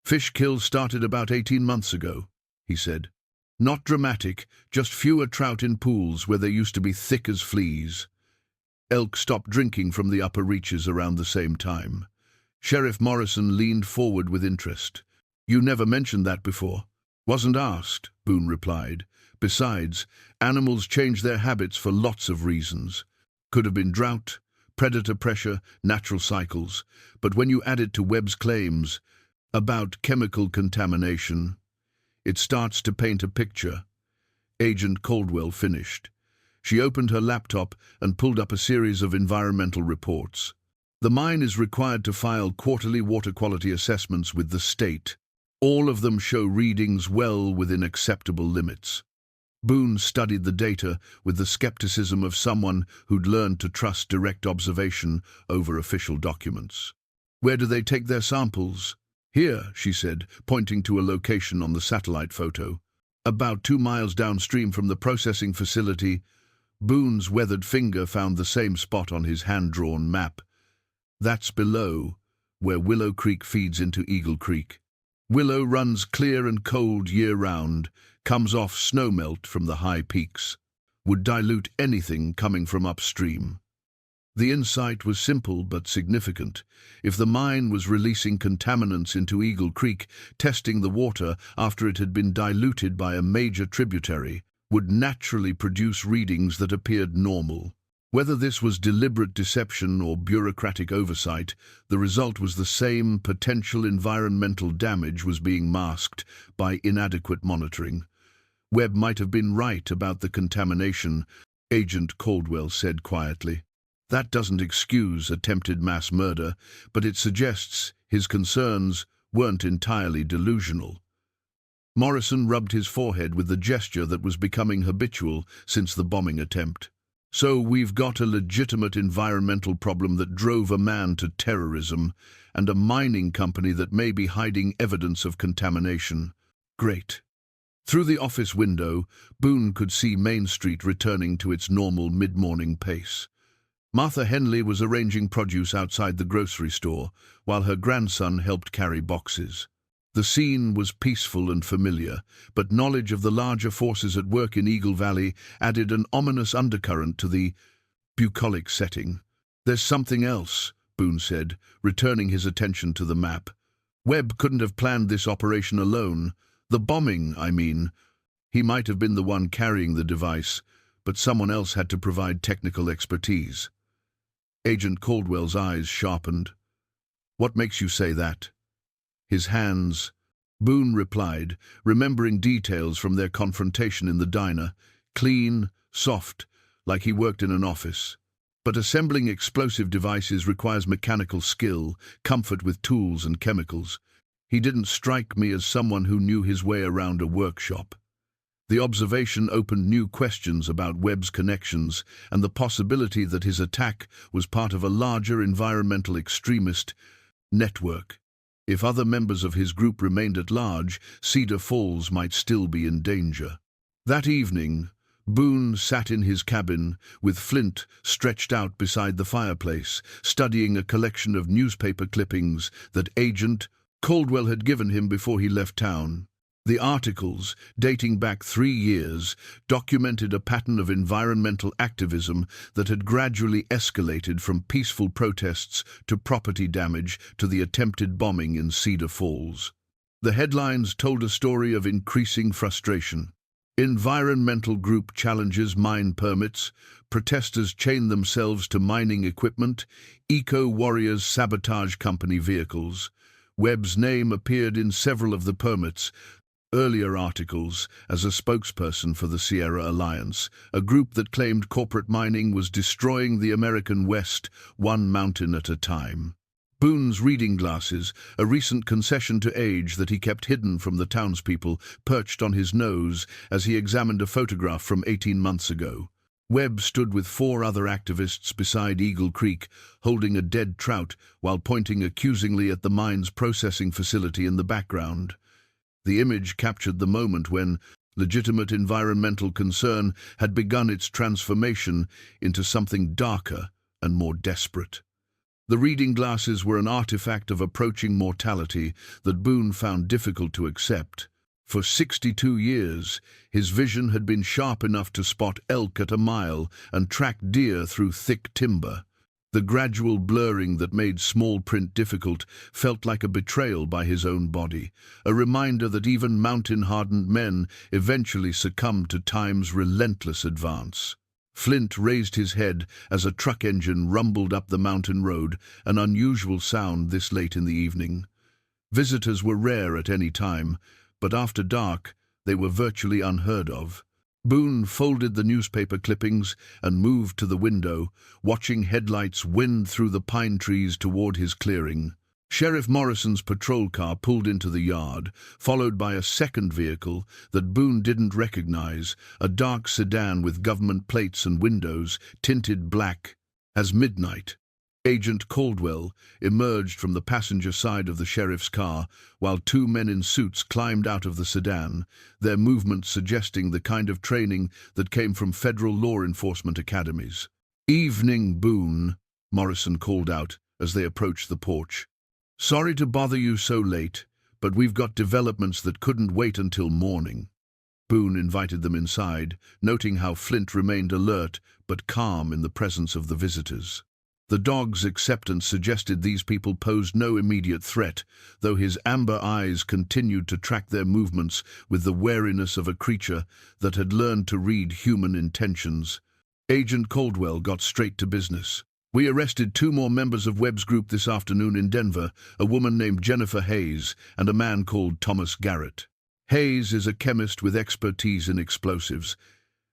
S1: "Fish kills started about 18 months ago," he said. "Not dramatic, just fewer trout in pools where they used to be thick as fleas. Elk stopped drinking from the upper reaches around the same time." Sheriff Morrison leaned forward with interest. "You never mentioned that before." "Wasn't asked," Boone replied. "Besides, animals change their habits for lots of reasons. Could have been drought, predator pressure, natural cycles. But when you add it to Webb's claims about chemical contamination, it starts to paint a picture." Agent Caldwell finished. She opened her laptop and pulled up a series of environmental reports. "The mine is required to file quarterly water quality assessments with the state. All of them show readings well within acceptable limits." Boone studied the data with the skepticism of someone who'd learned to trust direct observation over official documents. "Where do they take their samples?" "Here," she said, pointing to a location on the satellite photo. "About 2 miles downstream from the processing facility." Boone's weathered finger found the same spot on his hand-drawn map. "That's below, where Willow Creek feeds into Eagle Creek. Willow runs clear and cold year-round, comes off snowmelt from the high peaks. Would dilute anything coming from upstream." The insight was simple but significant. If the mine was releasing contaminants into Eagle Creek, testing the water after it had been diluted by a major tributary would naturally produce readings that appeared normal. Whether this was deliberate deception or bureaucratic oversight, the result was the same: potential environmental damage was being masked by inadequate monitoring. Webb might have been right about the contamination, Agent Caldwell said quietly. That doesn't excuse attempted mass murder, but it suggests his concerns weren't entirely delusional. Morrison rubbed his forehead with the gesture that was becoming habitual since the bombing attempt. "So we've got a legitimate environmental problem that drove a man to terrorism, and a mining company that may be hiding evidence of contamination. Great. Through the office window, Boone could see Main Street returning to its normal mid-morning pace. Martha Henley was arranging produce outside the grocery store, while her grandson helped carry boxes. The scene was peaceful and familiar, but knowledge of the larger forces at work in Eagle Valley added an ominous undercurrent to the bucolic setting. "There's something else," Boone said, returning his attention to the map. "Webb couldn't have planned this operation alone. The bombing, I mean. He might have been the one carrying the device, but someone else had to provide technical expertise." Agent Caldwell's eyes sharpened. "What makes you say that?" "His hands," Boone replied, remembering details from their confrontation in the diner. "Clean, soft, like he worked in an office. But assembling explosive devices requires mechanical skill, comfort with tools and chemicals. He didn't strike me as someone who knew his way around a workshop." The observation opened new questions about Webb's connections and the possibility that his attack was part of a larger environmental extremist network. If other members of his group remained at large, Cedar Falls might still be in danger. That evening, Boone sat in his cabin, with Flint stretched out beside the fireplace, studying a collection of newspaper clippings that Agent Caldwell had given him before he left town. The articles, dating back 3 years, documented a pattern of environmental activism that had gradually escalated from peaceful protests to property damage to the attempted bombing in Cedar Falls. The headlines told a story of increasing frustration. Environmental group challenges mine permits, protesters chain themselves to mining equipment, eco-warriors sabotage company vehicles. Webb's name appeared in several of the permits, earlier articles, as a spokesperson for the Sierra Alliance, a group that claimed corporate mining was destroying the American West, one mountain at a time. Boone's reading glasses, a recent concession to age that he kept hidden from the townspeople, perched on his nose as he examined a photograph from 18 months ago. Webb stood with 4 other activists beside Eagle Creek, holding a dead trout while pointing accusingly at the mine's processing facility in the background. The image captured the moment when legitimate environmental concern had begun its transformation into something darker and more desperate. The reading glasses were an artifact of approaching mortality that Boone found difficult to accept. For 62 years, his vision had been sharp enough to spot elk at a mile and track deer through thick timber. The gradual blurring that made small print difficult felt like a betrayal by his own body, a reminder that even mountain-hardened men eventually succumb to time's relentless advance. Flint raised his head as a truck engine rumbled up the mountain road, an unusual sound this late in the evening. Visitors were rare at any time, but after dark they were virtually unheard of. Boone folded the newspaper clippings and moved to the window, watching headlights wind through the pine trees toward his clearing. Sheriff Morrison's patrol car pulled into the yard, followed by a second vehicle that Boone didn't recognize, a dark sedan with government plates and windows, tinted black as midnight. Agent Caldwell emerged from the passenger side of the sheriff's car, while 2 men in suits climbed out of the sedan, their movements suggesting the kind of training that came from federal law enforcement academies. "Evening, Boone," Morrison called out as they approached the porch. "Sorry to bother you so late, but we've got developments that couldn't wait until morning." Boone invited them inside, noting how Flint remained alert but calm in the presence of the visitors. The dog's acceptance suggested these people posed no immediate threat, though his amber eyes continued to track their movements with the wariness of a creature that had learned to read human intentions. Agent Caldwell got straight to business. "We arrested 2 more members of Webb's group this afternoon in Denver, a woman named Jennifer Hayes and a man called Thomas Garrett. Hayes is a chemist with expertise in explosives,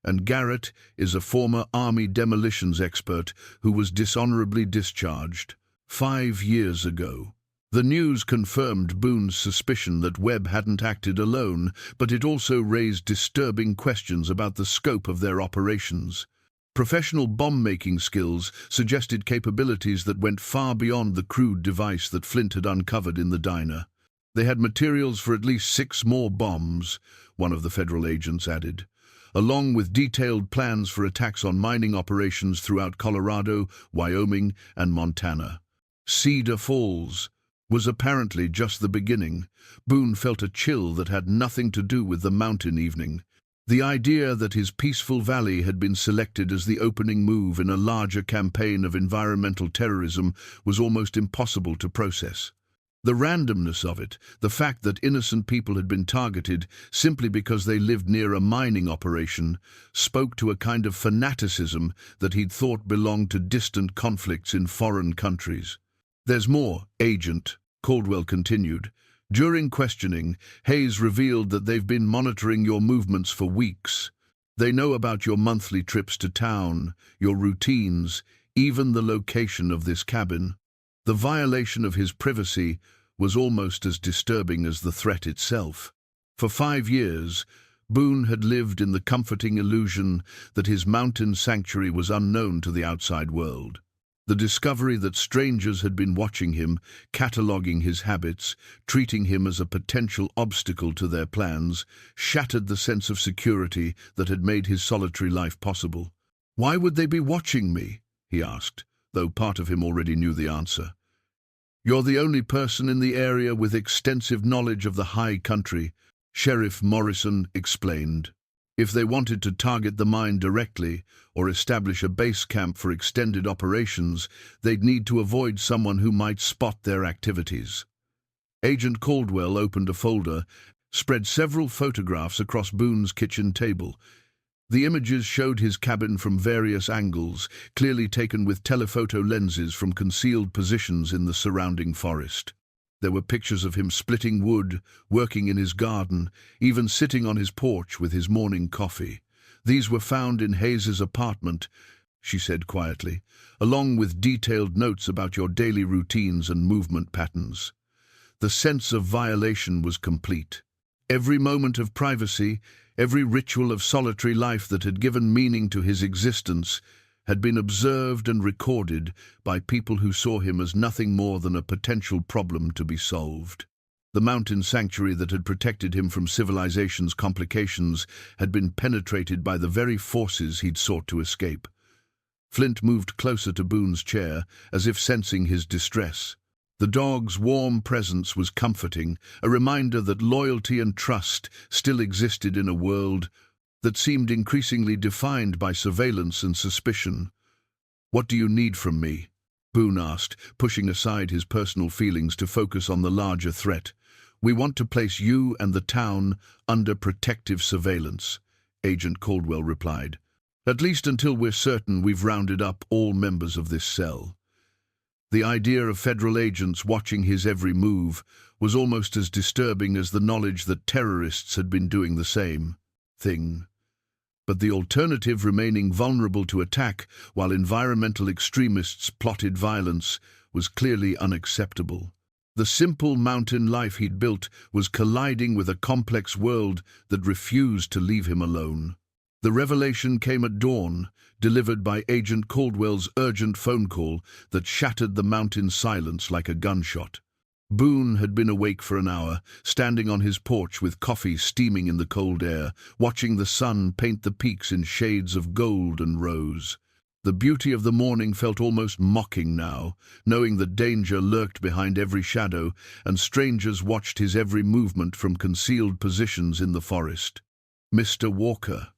S1: and Garrett is a former Army demolitions expert who was dishonorably discharged 5 years ago." The news confirmed Boone's suspicion that Webb hadn't acted alone, but it also raised disturbing questions about the scope of their operations. Professional bomb-making skills suggested capabilities that went far beyond the crude device that Flint had uncovered in the diner. They had materials for at least 6 more bombs, one of the federal agents added, along with detailed plans for attacks on mining operations throughout Colorado, Wyoming, and Montana. Cedar Falls was apparently just the beginning. Boone felt a chill that had nothing to do with the mountain evening. The idea that his peaceful valley had been selected as the opening move in a larger campaign of environmental terrorism was almost impossible to process. The randomness of it, the fact that innocent people had been targeted simply because they lived near a mining operation, spoke to a kind of fanaticism that he'd thought belonged to distant conflicts in foreign countries. "There's more, Agent," Caldwell continued. "During questioning, Hayes revealed that they've been monitoring your movements for weeks. They know about your monthly trips to town, your routines, even the location of this cabin." The violation of his privacy was almost as disturbing as the threat itself. For 5 years, Boone had lived in the comforting illusion that his mountain sanctuary was unknown to the outside world. The discovery that strangers had been watching him, cataloguing his habits, treating him as a potential obstacle to their plans, shattered the sense of security that had made his solitary life possible. "Why would they be watching me?" he asked, though part of him already knew the answer. "You're the only person in the area with extensive knowledge of the high country," Sheriff Morrison explained. "If they wanted to target the mine directly or establish a base camp for extended operations, they'd need to avoid someone who might spot their activities." Agent Caldwell opened a folder, spread several photographs across Boone's kitchen table. The images showed his cabin from various angles, clearly taken with telephoto lenses from concealed positions in the surrounding forest. There were pictures of him splitting wood, working in his garden, even sitting on his porch with his morning coffee. "These were found in Hayes's apartment," she said quietly, "along with detailed notes about your daily routines and movement patterns." The sense of violation was complete. Every moment of privacy, every ritual of solitary life that had given meaning to his existence, had been observed and recorded by people who saw him as nothing more than a potential problem to be solved. The mountain sanctuary that had protected him from civilization's complications had been penetrated by the very forces he'd sought to escape. Flint moved closer to Boone's chair, as if sensing his distress. The dog's warm presence was comforting, a reminder that loyalty and trust still existed in a world that seemed increasingly defined by surveillance and suspicion. "What do you need from me?" Boone asked, pushing aside his personal feelings to focus on the larger threat. "We want to place you and the town under protective surveillance," Agent Caldwell replied. "At least until we're certain we've rounded up all members of this cell." The idea of federal agents watching his every move was almost as disturbing as the knowledge that terrorists had been doing the same thing. But the alternative, remaining vulnerable to attack while environmental extremists plotted violence, was clearly unacceptable. The simple mountain life he'd built was colliding with a complex world that refused to leave him alone. The revelation came at dawn, delivered by Agent Caldwell's urgent phone call that shattered the mountain silence like a gunshot. Boone had been awake for an hour, standing on his porch with coffee steaming in the cold air, watching the sun paint the peaks in shades of gold and rose. The beauty of the morning felt almost mocking now, knowing that danger lurked behind every shadow and strangers watched his every movement from concealed positions in the forest. "Mr. Walker,"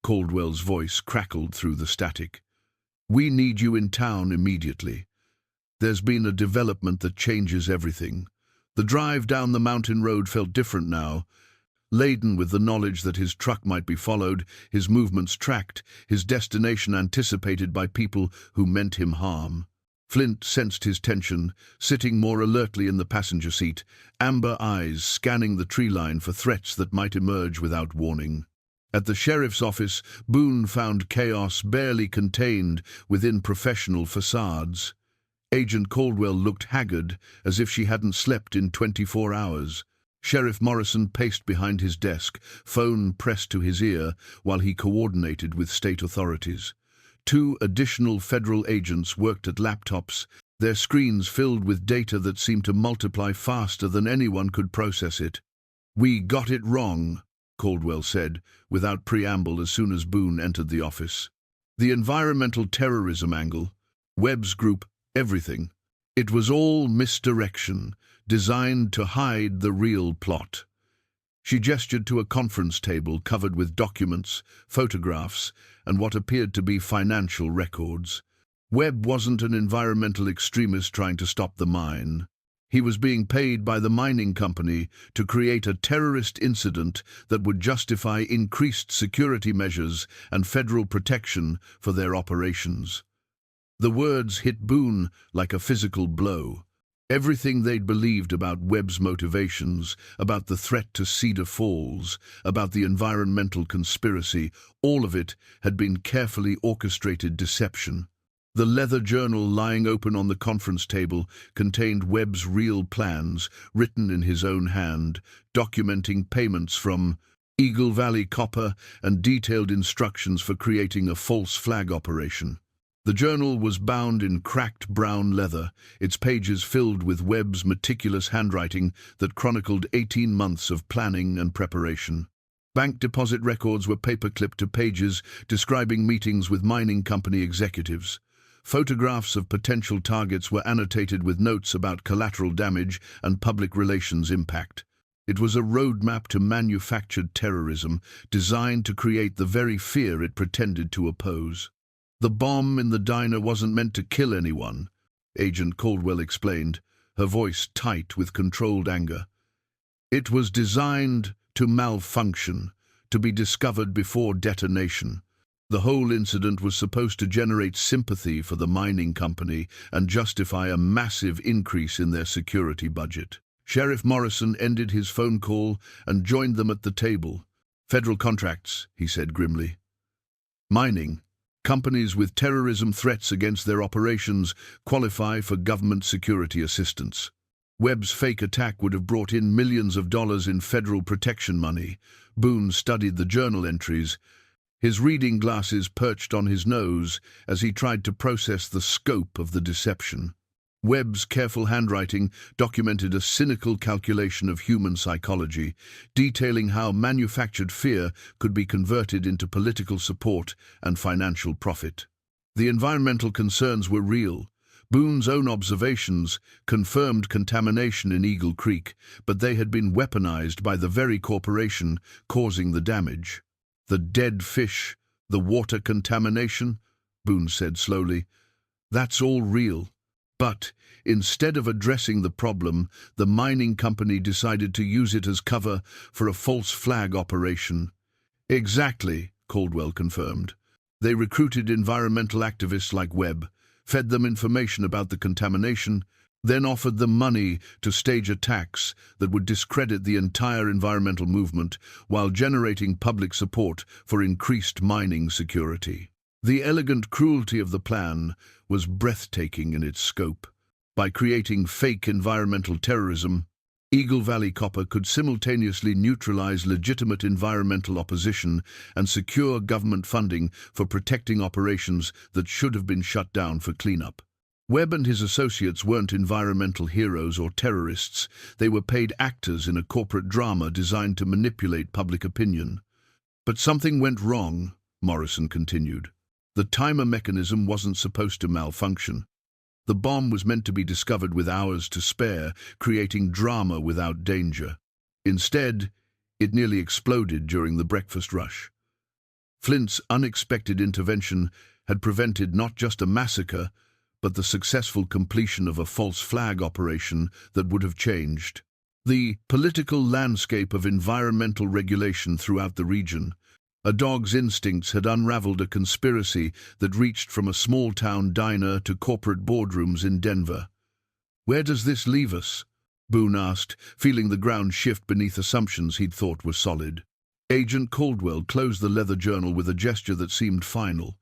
S1: Caldwell's voice crackled through the static. "We need you in town immediately. There's been a development that changes everything." The drive down the mountain road felt different now, laden with the knowledge that his truck might be followed, his movements tracked, his destination anticipated by people who meant him harm. Flint sensed his tension, sitting more alertly in the passenger seat, amber eyes scanning the tree line for threats that might emerge without warning. At the sheriff's office, Boone found chaos barely contained within professional facades. Agent Caldwell looked haggard, as if she hadn't slept in 24 hours. Sheriff Morrison paced behind his desk, phone pressed to his ear, while he coordinated with state authorities. 2 additional federal agents worked at laptops, their screens filled with data that seemed to multiply faster than anyone could process it. "We got it wrong," Caldwell said, without preamble as soon as Boone entered the office. The environmental terrorism angle, Webb's group, everything. It was all misdirection, designed to hide the real plot. She gestured to a conference table covered with documents, photographs, and what appeared to be financial records. Webb wasn't an environmental extremist trying to stop the mine. He was being paid by the mining company to create a terrorist incident that would justify increased security measures and federal protection for their operations. The words hit Boone like a physical blow. Everything they'd believed about Webb's motivations, about the threat to Cedar Falls, about the environmental conspiracy, all of it had been carefully orchestrated deception. The leather journal lying open on the conference table contained Webb's real plans, written in his own hand, documenting payments from Eagle Valley Copper and detailed instructions for creating a false flag operation. The journal was bound in cracked brown leather, its pages filled with Webb's meticulous handwriting that chronicled 18 months of planning and preparation. Bank deposit records were paper-clipped to pages describing meetings with mining company executives. Photographs of potential targets were annotated with notes about collateral damage and public relations impact. It was a roadmap to manufactured terrorism designed to create the very fear it pretended to oppose. The bomb in the diner wasn't meant to kill anyone, Agent Caldwell explained, her voice tight with controlled anger. It was designed to malfunction, to be discovered before detonation. The whole incident was supposed to generate sympathy for the mining company and justify a massive increase in their security budget. Sheriff Morrison ended his phone call and joined them at the table. "Federal contracts," he said grimly. "Mining. Companies with terrorism threats against their operations qualify for government security assistance." Webb's fake attack would have brought in millions of dollars in federal protection money. Boone studied the journal entries, his reading glasses perched on his nose as he tried to process the scope of the deception. Webb's careful handwriting documented a cynical calculation of human psychology, detailing how manufactured fear could be converted into political support and financial profit. The environmental concerns were real. Boone's own observations confirmed contamination in Eagle Creek, but they had been weaponized by the very corporation causing the damage. "The dead fish, the water contamination," Boone said slowly. "That's all real. But instead of addressing the problem, the mining company decided to use it as cover for a false flag operation." "Exactly," Caldwell confirmed. "They recruited environmental activists like Webb, fed them information about the contamination, then offered them money to stage attacks that would discredit the entire environmental movement while generating public support for increased mining security. The elegant cruelty of the plan was breathtaking in its scope. By creating fake environmental terrorism, Eagle Valley Copper could simultaneously neutralize legitimate environmental opposition and secure government funding for protecting operations that should have been shut down for cleanup. Webb and his associates weren't environmental heroes or terrorists. They were paid actors in a corporate drama designed to manipulate public opinion. "But something went wrong," Morrison continued. "The timer mechanism wasn't supposed to malfunction. The bomb was meant to be discovered with hours to spare, creating drama without danger. Instead, it nearly exploded during the breakfast rush. Flint's unexpected intervention had prevented not just a massacre, but the successful completion of a false flag operation that would have changed the political landscape of environmental regulation throughout the region. A dog's instincts had unraveled a conspiracy that reached from a small-town diner to corporate boardrooms in Denver. "Where does this leave us?" Boone asked, feeling the ground shift beneath assumptions he'd thought were solid. Agent Caldwell closed the leather journal with a gesture that seemed final.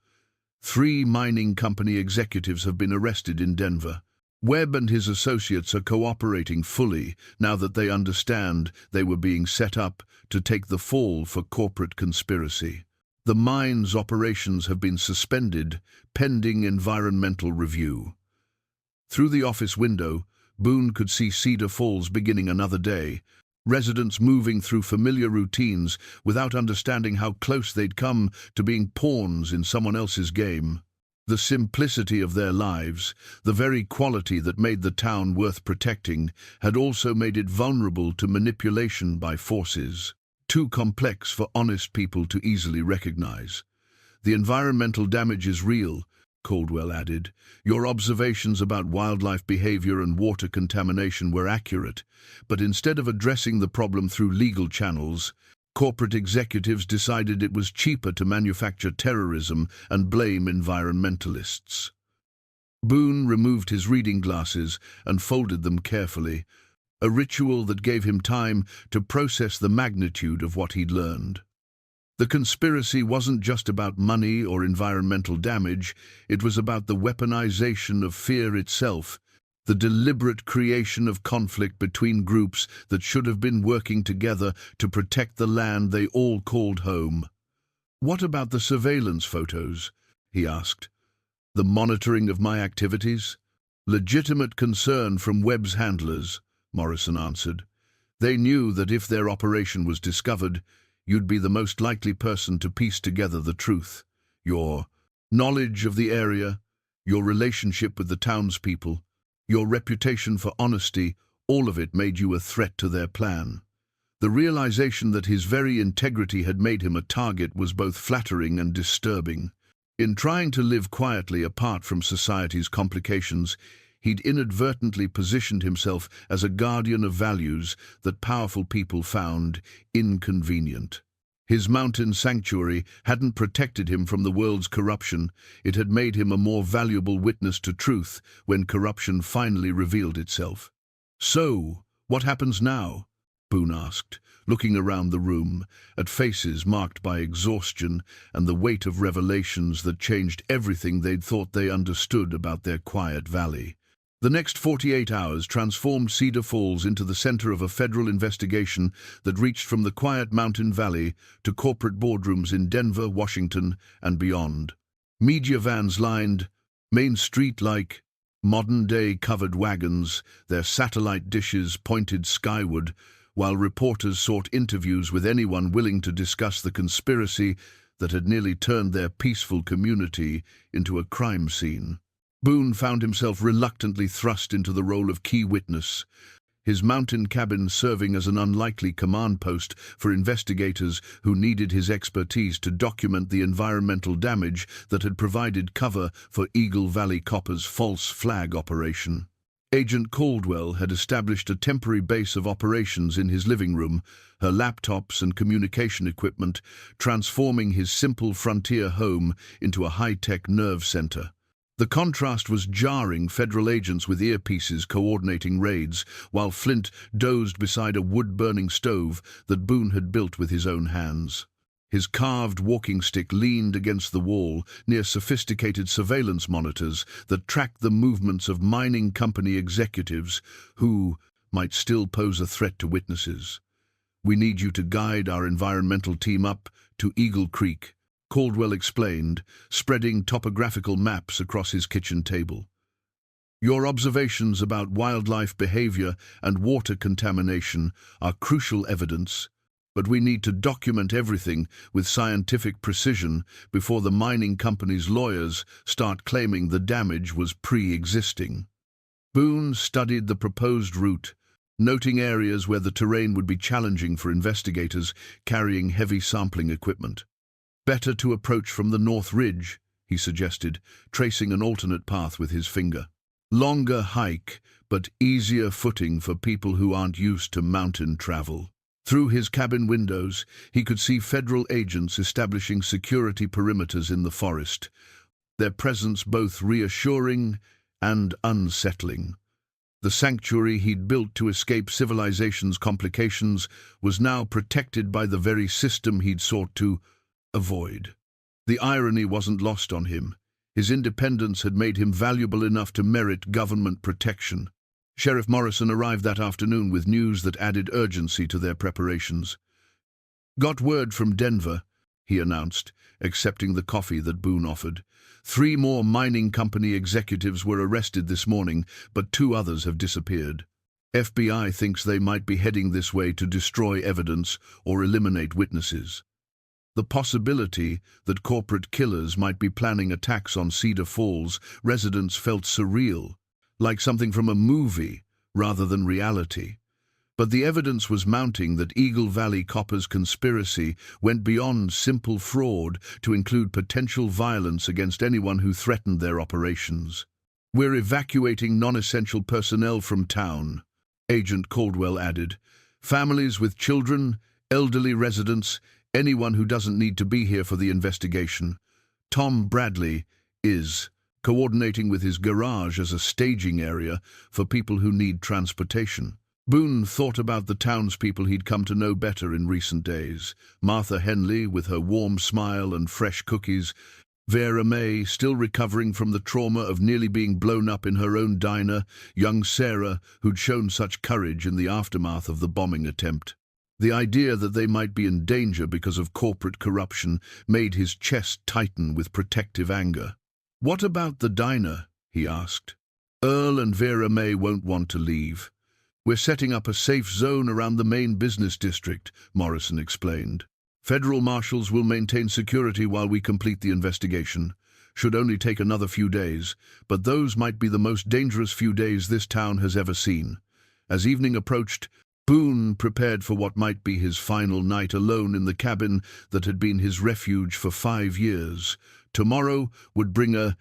S1: 3 mining company executives have been arrested in Denver. Webb and his associates are cooperating fully now that they understand they were being set up to take the fall for corporate conspiracy. The mine's operations have been suspended pending environmental review. Through the office window, Boone could see Cedar Falls beginning another day. residents moving through familiar routines without understanding how close they'd come to being pawns in someone else's game. The simplicity of their lives, the very quality that made the town worth protecting, had also made it vulnerable to manipulation by forces too complex for honest people to easily recognize. "The environmental damage is real," Caldwell added. "Your observations about wildlife behavior and water contamination were accurate, but instead of addressing the problem through legal channels, corporate executives decided it was cheaper to manufacture terrorism and blame environmentalists." Boone removed his reading glasses and folded them carefully, a ritual that gave him time to process the magnitude of what he'd learned. The conspiracy wasn't just about money or environmental damage, it was about the weaponization of fear itself, the deliberate creation of conflict between groups that should have been working together to protect the land they all called home. "What about the surveillance photos?" he asked. "The monitoring of my activities?" "Legitimate concern from Webb's handlers," Morrison answered. "They knew that if their operation was discovered, you'd be the most likely person to piece together the truth. Your knowledge of the area, your relationship with the townspeople, your reputation for honesty, all of it made you a threat to their plan." The realization that his very integrity had made him a target was both flattering and disturbing. In trying to live quietly apart from society's complications, he'd inadvertently positioned himself as a guardian of values that powerful people found inconvenient. His mountain sanctuary hadn't protected him from the world's corruption, it had made him a more valuable witness to truth when corruption finally revealed itself. "So, what happens now?" Boone asked, looking around the room, at faces marked by exhaustion and the weight of revelations that changed everything they'd thought they understood about their quiet valley. The next 48 hours transformed Cedar Falls into the center of a federal investigation that reached from the quiet mountain valley to corporate boardrooms in Denver, Washington, and beyond. Media vans lined Main Street like modern-day covered wagons, their satellite dishes pointed skyward, while reporters sought interviews with anyone willing to discuss the conspiracy that had nearly turned their peaceful community into a crime scene. Boone found himself reluctantly thrust into the role of key witness, his mountain cabin serving as an unlikely command post for investigators who needed his expertise to document the environmental damage that had provided cover for Eagle Valley Copper's false flag operation. Agent Caldwell had established a temporary base of operations in his living room, her laptops and communication equipment transforming his simple frontier home into a high-tech nerve center. The contrast was jarring, federal agents with earpieces coordinating raids, while Flint dozed beside a wood-burning stove that Boone had built with his own hands. His carved walking stick leaned against the wall near sophisticated surveillance monitors that tracked the movements of mining company executives who might still pose a threat to witnesses. "We need you to guide our environmental team up to Eagle Creek," Caldwell explained, spreading topographical maps across his kitchen table. "Your observations about wildlife behavior and water contamination are crucial evidence, but we need to document everything with scientific precision before the mining company's lawyers start claiming the damage was pre-existing." Boone studied the proposed route, noting areas where the terrain would be challenging for investigators carrying heavy sampling equipment. "Better to approach from the North Ridge," he suggested, tracing an alternate path with his finger. "Longer hike, but easier footing for people who aren't used to mountain travel." Through his cabin windows, he could see federal agents establishing security perimeters in the forest, their presence both reassuring and unsettling. The sanctuary he'd built to escape civilization's complications was now protected by the very system he'd sought to avoid. The irony wasn't lost on him. His independence had made him valuable enough to merit government protection. Sheriff Morrison arrived that afternoon with news that added urgency to their preparations. "Got word from Denver," he announced, accepting the coffee that Boone offered. 3 more mining company executives were arrested this morning, but 2 others have disappeared." FBI thinks they might be heading this way to destroy evidence or eliminate witnesses. The possibility that corporate killers might be planning attacks on Cedar Falls residents felt surreal, like something from a movie rather than reality. But the evidence was mounting that Eagle Valley Copper's conspiracy went beyond simple fraud to include potential violence against anyone who threatened their operations. "We're evacuating non-essential personnel from town," Agent Caldwell added. "Families with children, elderly residents, anyone who doesn't need to be here for the investigation. Tom Bradley is coordinating with his garage as a staging area for people who need transportation." Boone thought about the townspeople he'd come to know better in recent days. Martha Henley, with her warm smile and fresh cookies. Vera May, still recovering from the trauma of nearly being blown up in her own diner. Young Sarah, who'd shown such courage in the aftermath of the bombing attempt. The idea that they might be in danger because of corporate corruption made his chest tighten with protective anger. "What about the diner?" he asked. "Earl and Vera May won't want to leave. We're setting up a safe zone around the main business district," Morrison explained. "Federal marshals will maintain security while we complete the investigation. Should only take another few days, but those might be the most dangerous few days this town has ever seen." As evening approached, Boone prepared for what might be his final night alone in the cabin that had been his refuge for 5 years. Tomorrow would bring a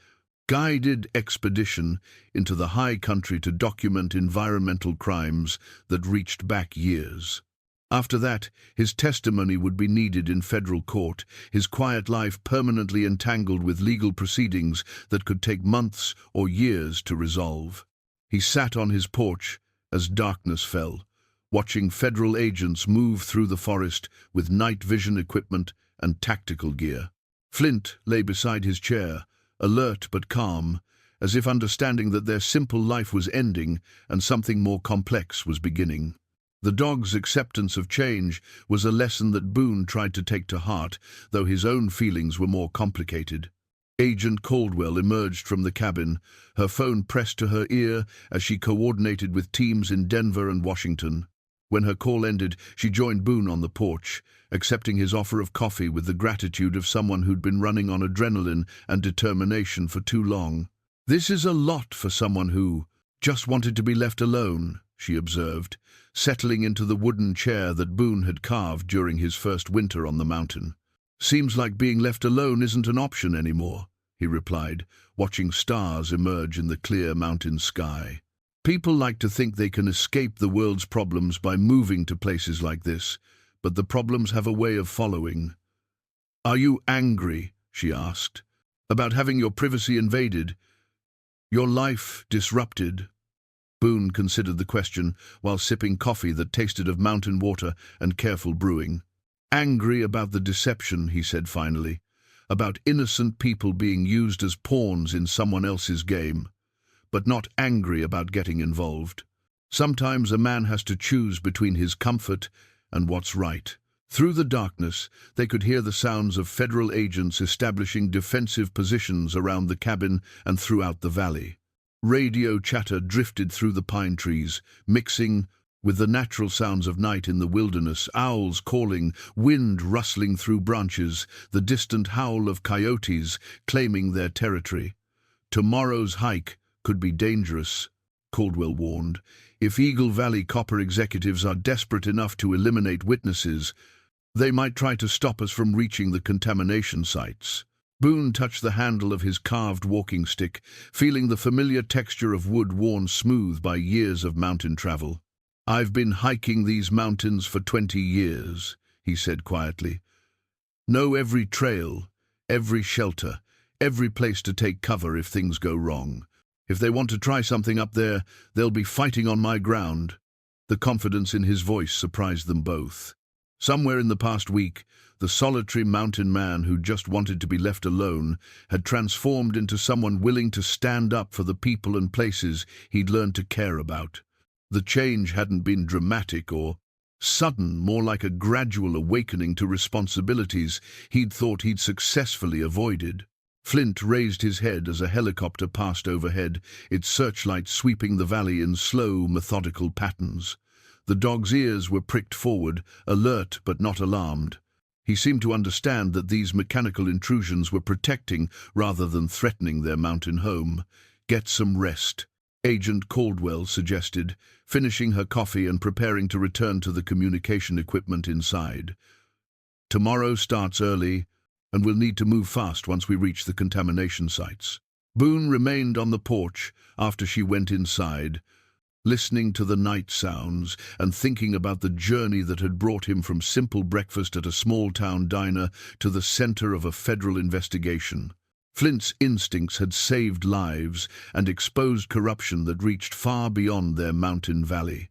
S1: guided expedition into the high country to document environmental crimes that reached back years. After that, his testimony would be needed in federal court, his quiet life permanently entangled with legal proceedings that could take months or years to resolve. He sat on his porch as darkness fell, watching federal agents move through the forest with night vision equipment and tactical gear. Flint lay beside his chair, alert but calm, as if understanding that their simple life was ending and something more complex was beginning. The dog's acceptance of change was a lesson that Boone tried to take to heart, though his own feelings were more complicated. Agent Caldwell emerged from the cabin, her phone pressed to her ear as she coordinated with teams in Denver and Washington. When her call ended, she joined Boone on the porch, accepting his offer of coffee with the gratitude of someone who'd been running on adrenaline and determination for too long. "This is a lot for someone who just wanted to be left alone," she observed, settling into the wooden chair that Boone had carved during his first winter on the mountain. "Seems like being left alone isn't an option anymore," he replied, watching stars emerge in the clear mountain sky. "People like to think they can escape the world's problems by moving to places like this, but the problems have a way of following." "Are you angry," she asked, "about having your privacy invaded, your life disrupted?" Boone considered the question while sipping coffee that tasted of mountain water and careful brewing. "Angry about the deception," he said finally, "about innocent people being used as pawns in someone else's game, but not angry about getting involved. Sometimes a man has to choose between his comfort and what's right." Through the darkness, they could hear the sounds of federal agents establishing defensive positions around the cabin and throughout the valley. Radio chatter drifted through the pine trees, mixing with the natural sounds of night in the wilderness, owls calling, wind rustling through branches, the distant howl of coyotes claiming their territory. "Tomorrow's hike could be dangerous," Caldwell warned. "If Eagle Valley Copper executives are desperate enough to eliminate witnesses, they might try to stop us from reaching the contamination sites." Boone touched the handle of his carved walking stick, feeling the familiar texture of wood worn smooth by years of mountain travel. "I've been hiking these mountains for 20 years, he said quietly. "Know every trail, every shelter, every place to take cover if things go wrong. If they want to try something up there, they'll be fighting on my ground." The confidence in his voice surprised them both. Somewhere in the past week, the solitary mountain man who just wanted to be left alone had transformed into someone willing to stand up for the people and places he'd learned to care about. The change hadn't been dramatic or sudden, more like a gradual awakening to responsibilities he'd thought he'd successfully avoided. Flint raised his head as a helicopter passed overhead, its searchlight sweeping the valley in slow, methodical patterns. The dog's ears were pricked forward, alert but not alarmed. He seemed to understand that these mechanical intrusions were protecting rather than threatening their mountain home. "Get some rest," Agent Caldwell suggested, finishing her coffee and preparing to return to the communication equipment inside. "Tomorrow starts early, and we'll need to move fast once we reach the contamination sites." Boone remained on the porch after she went inside, listening to the night sounds and thinking about the journey that had brought him from simple breakfast at a small-town diner to the center of a federal investigation. Flint's instincts had saved lives and exposed corruption that reached far beyond their mountain valley.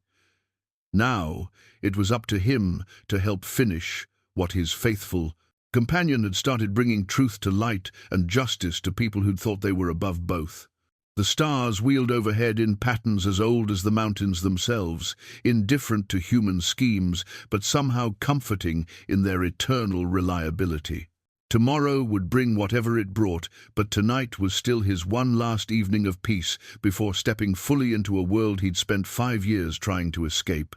S1: Now, it was up to him to help finish what his faithful companion had started, bringing truth to light and justice to people who'd thought they were above both. The stars wheeled overhead in patterns as old as the mountains themselves, indifferent to human schemes, but somehow comforting in their eternal reliability. Tomorrow would bring whatever it brought, but tonight was still his one last evening of peace before stepping fully into a world he'd spent 5 years trying to escape.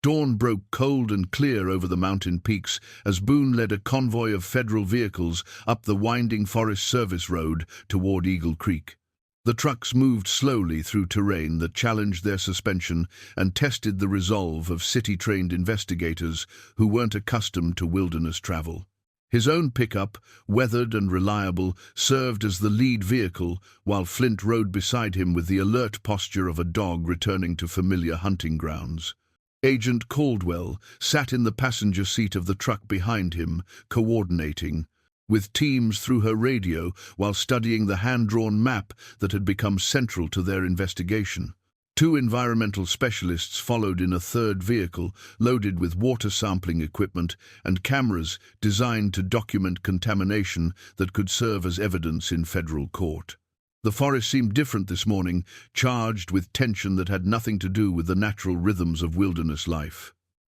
S1: Dawn broke cold and clear over the mountain peaks as Boone led a convoy of federal vehicles up the winding Forest Service road toward Eagle Creek. The trucks moved slowly through terrain that challenged their suspension and tested the resolve of city-trained investigators who weren't accustomed to wilderness travel. His own pickup, weathered and reliable, served as the lead vehicle, while Flint rode beside him with the alert posture of a dog returning to familiar hunting grounds. Agent Caldwell sat in the passenger seat of the truck behind him, coordinating with teams through her radio while studying the hand-drawn map that had become central to their investigation. 2 environmental specialists followed in a third vehicle, loaded with water sampling equipment and cameras designed to document contamination that could serve as evidence in federal court. The forest seemed different this morning, charged with tension that had nothing to do with the natural rhythms of wilderness life.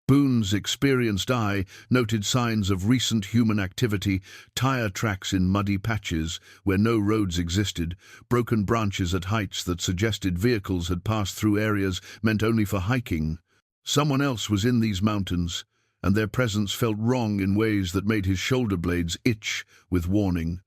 S1: Boone's experienced eye noted signs of recent human activity, tire tracks in muddy patches where no roads existed, broken branches at heights that suggested vehicles had passed through areas meant only for hiking. Someone else was in these mountains, and their presence felt wrong in ways that made his shoulder blades itch with warning.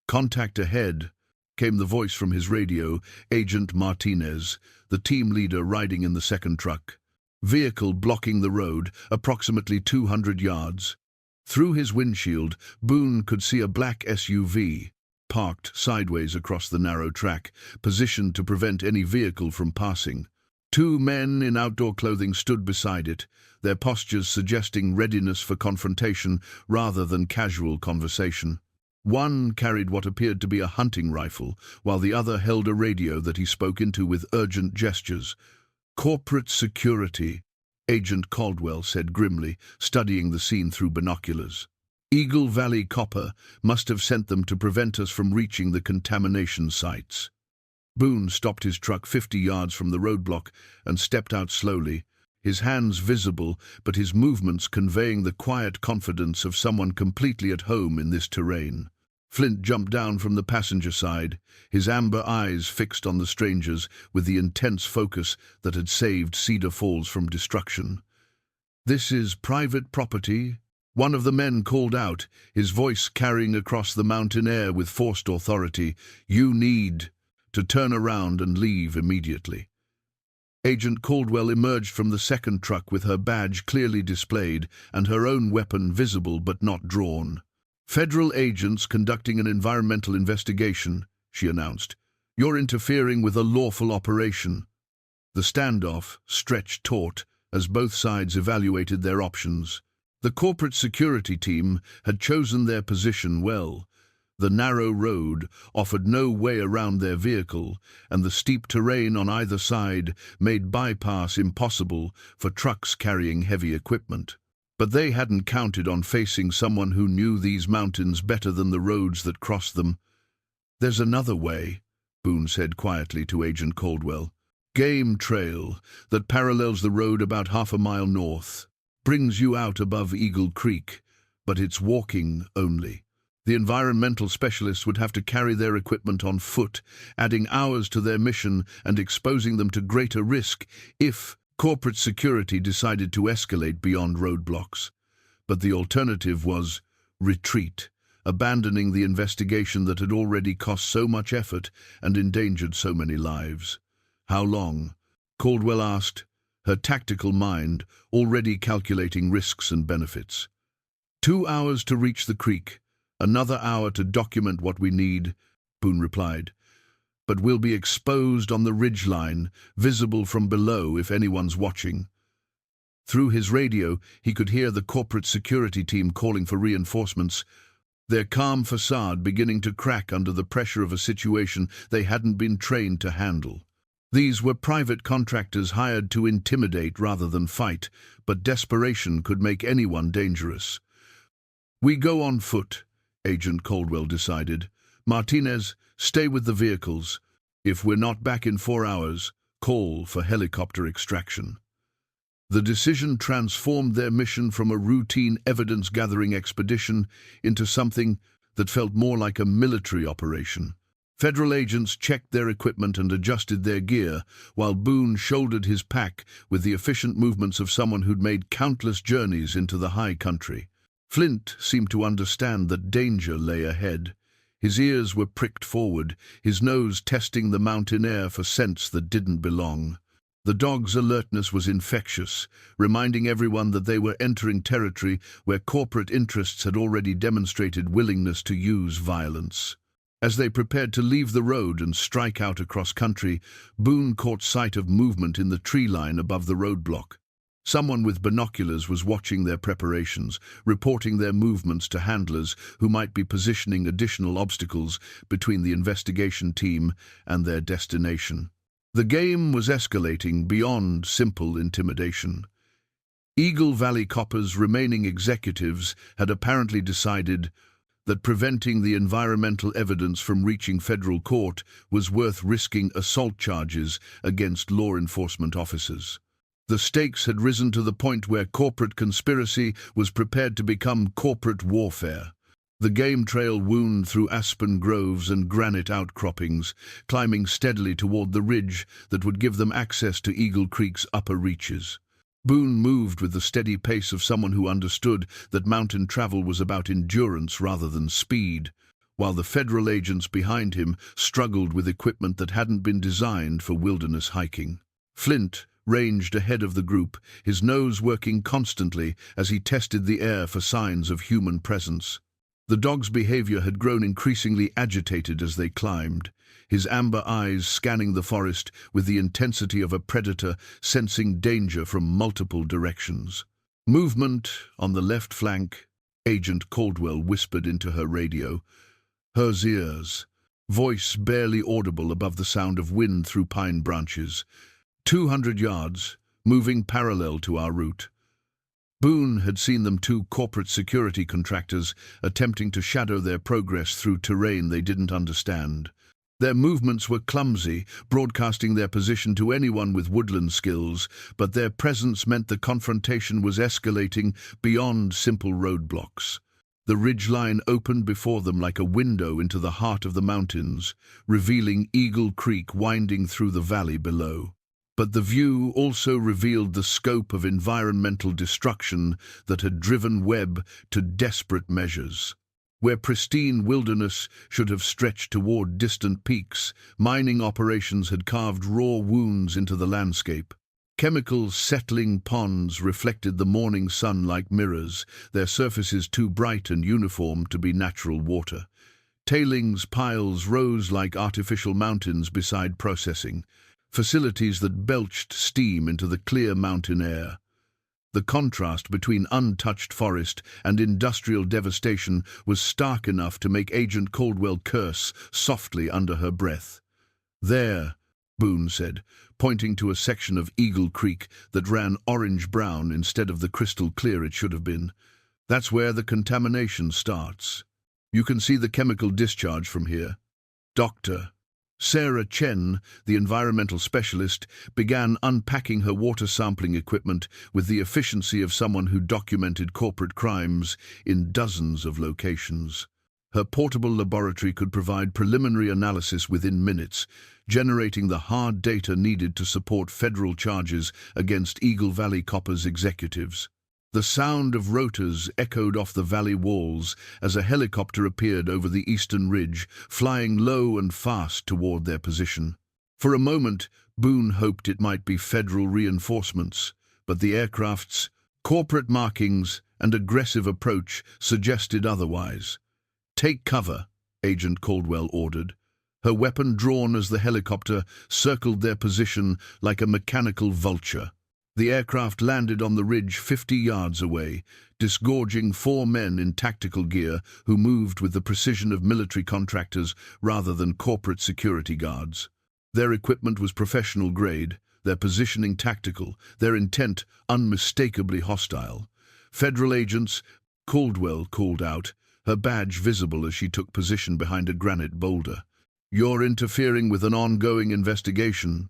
S1: "Contact ahead," came the voice from his radio, Agent Martinez, the team leader riding in the second truck. Vehicle blocking the road, approximately 200 yards. Through his windshield, Boone could see a black SUV, parked sideways across the narrow track, positioned to prevent any vehicle from passing. 2 men in outdoor clothing stood beside it, their postures suggesting readiness for confrontation rather than casual conversation. One carried what appeared to be a hunting rifle, while the other held a radio that he spoke into with urgent gestures. "Corporate security," Agent Caldwell said grimly, studying the scene through binoculars. "Eagle Valley Copper must have sent them to prevent us from reaching the contamination sites." Boone stopped his truck 50 yards from the roadblock and stepped out slowly, his hands visible, but his movements conveying the quiet confidence of someone completely at home in this terrain. Flint jumped down from the passenger side, his amber eyes fixed on the strangers with the intense focus that had saved Cedar Falls from destruction. "This is private property," one of the men called out, his voice carrying across the mountain air with forced authority. "You need to turn around and leave immediately." Agent Caldwell emerged from the second truck with her badge clearly displayed and her own weapon visible but not drawn. "Federal agents conducting an environmental investigation," she announced. "You're interfering with a lawful operation." The standoff stretched taut as both sides evaluated their options. The corporate security team had chosen their position well. The narrow road offered no way around their vehicle, and the steep terrain on either side made bypass impossible for trucks carrying heavy equipment. But they hadn't counted on facing someone who knew these mountains better than the roads that crossed them. "There's another way," Boone said quietly to Agent Caldwell. "Game trail that parallels the road about half a mile north. Brings you out above Eagle Creek, but it's walking only. The environmental specialists would have to carry their equipment on foot, adding hours to their mission and exposing them to greater risk if corporate security decided to escalate beyond roadblocks. But the alternative was retreat, abandoning the investigation that had already cost so much effort and endangered so many lives. How long? Caldwell asked, her tactical mind already calculating risks and benefits. 2 hours to reach the creek, another hour to document what we need, Boone replied. But we'll be exposed on the ridgeline, visible from below if anyone's watching. Through his radio, he could hear the corporate security team calling for reinforcements, their calm facade beginning to crack under the pressure of a situation they hadn't been trained to handle. These were private contractors hired to intimidate rather than fight, but desperation could make anyone dangerous. We go on foot, Agent Caldwell decided. Martinez, stay with the vehicles. If we're not back in 4 hours, call for helicopter extraction. The decision transformed their mission from a routine evidence-gathering expedition into something that felt more like a military operation. Federal agents checked their equipment and adjusted their gear, while Boone shouldered his pack with the efficient movements of someone who'd made countless journeys into the high country. Flint seemed to understand that danger lay ahead. His ears were pricked forward, his nose testing the mountain air for scents that didn't belong. The dog's alertness was infectious, reminding everyone that they were entering territory where corporate interests had already demonstrated willingness to use violence. As they prepared to leave the road and strike out across country, Boone caught sight of movement in the tree line above the roadblock. Someone with binoculars was watching their preparations, reporting their movements to handlers who might be positioning additional obstacles between the investigation team and their destination. The game was escalating beyond simple intimidation. Eagle Valley Copper's remaining executives had apparently decided that preventing the environmental evidence from reaching federal court was worth risking assault charges against law enforcement officers. The stakes had risen to the point where corporate conspiracy was prepared to become corporate warfare. The game trail wound through aspen groves and granite outcroppings, climbing steadily toward the ridge that would give them access to Eagle Creek's upper reaches. Boone moved with the steady pace of someone who understood that mountain travel was about endurance rather than speed, while the federal agents behind him struggled with equipment that hadn't been designed for wilderness hiking. Flint ranged ahead of the group, his nose working constantly as he tested the air for signs of human presence. The dog's behavior had grown increasingly agitated as they climbed, his amber eyes scanning the forest with the intensity of a predator sensing danger from multiple directions. Movement on the left flank, Agent Caldwell whispered into her radio. Her ears, voice barely audible above the sound of wind through pine branches. 200 yards, moving parallel to our route. Boone had seen them, two corporate security contractors attempting to shadow their progress through terrain they didn't understand. Their movements were clumsy, broadcasting their position to anyone with woodland skills, but their presence meant the confrontation was escalating beyond simple roadblocks. The ridgeline opened before them like a window into the heart of the mountains, revealing Eagle Creek winding through the valley below. But the view also revealed the scope of environmental destruction that had driven Webb to desperate measures. Where pristine wilderness should have stretched toward distant peaks, mining operations had carved raw wounds into the landscape. Chemical-settling ponds reflected the morning sun like mirrors, their surfaces too bright and uniform to be natural water. Tailings piles rose like artificial mountains beside processing, facilities that belched steam into the clear mountain air. The contrast between untouched forest and industrial devastation was stark enough to make Agent Caldwell curse softly under her breath. There, Boone said, pointing to a section of Eagle Creek that ran orange-brown instead of the crystal clear it should have been. That's where the contamination starts. You can see the chemical discharge from here. Doctor Sarah Chen, the environmental specialist, began unpacking her water sampling equipment with the efficiency of someone who documented corporate crimes in dozens of locations. Her portable laboratory could provide preliminary analysis within minutes, generating the hard data needed to support federal charges against Eagle Valley Copper's executives. The sound of rotors echoed off the valley walls as a helicopter appeared over the eastern ridge, flying low and fast toward their position. For a moment, Boone hoped it might be federal reinforcements, but the aircraft's corporate markings and aggressive approach suggested otherwise. "Take cover," Agent Caldwell ordered, her weapon drawn as the helicopter circled their position like a mechanical vulture. The aircraft landed on the ridge 50 yards away, disgorging 4 men in tactical gear who moved with the precision of military contractors rather than corporate security guards. Their equipment was professional grade, their positioning tactical, their intent unmistakably hostile. "Federal agents," Caldwell called out, her badge visible as she took position behind a granite boulder. "You're interfering with an ongoing investigation."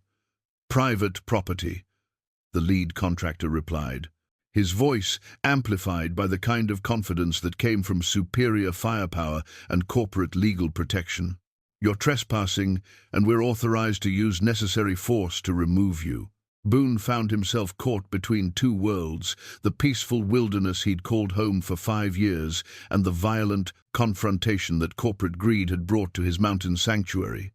S1: "Private property," the lead contractor replied, his voice amplified by the kind of confidence that came from superior firepower and corporate legal protection. "You're trespassing, and we're authorized to use necessary force to remove you." Boone found himself caught between two worlds, the peaceful wilderness he'd called home for 5 years and the violent confrontation that corporate greed had brought to his mountain sanctuary.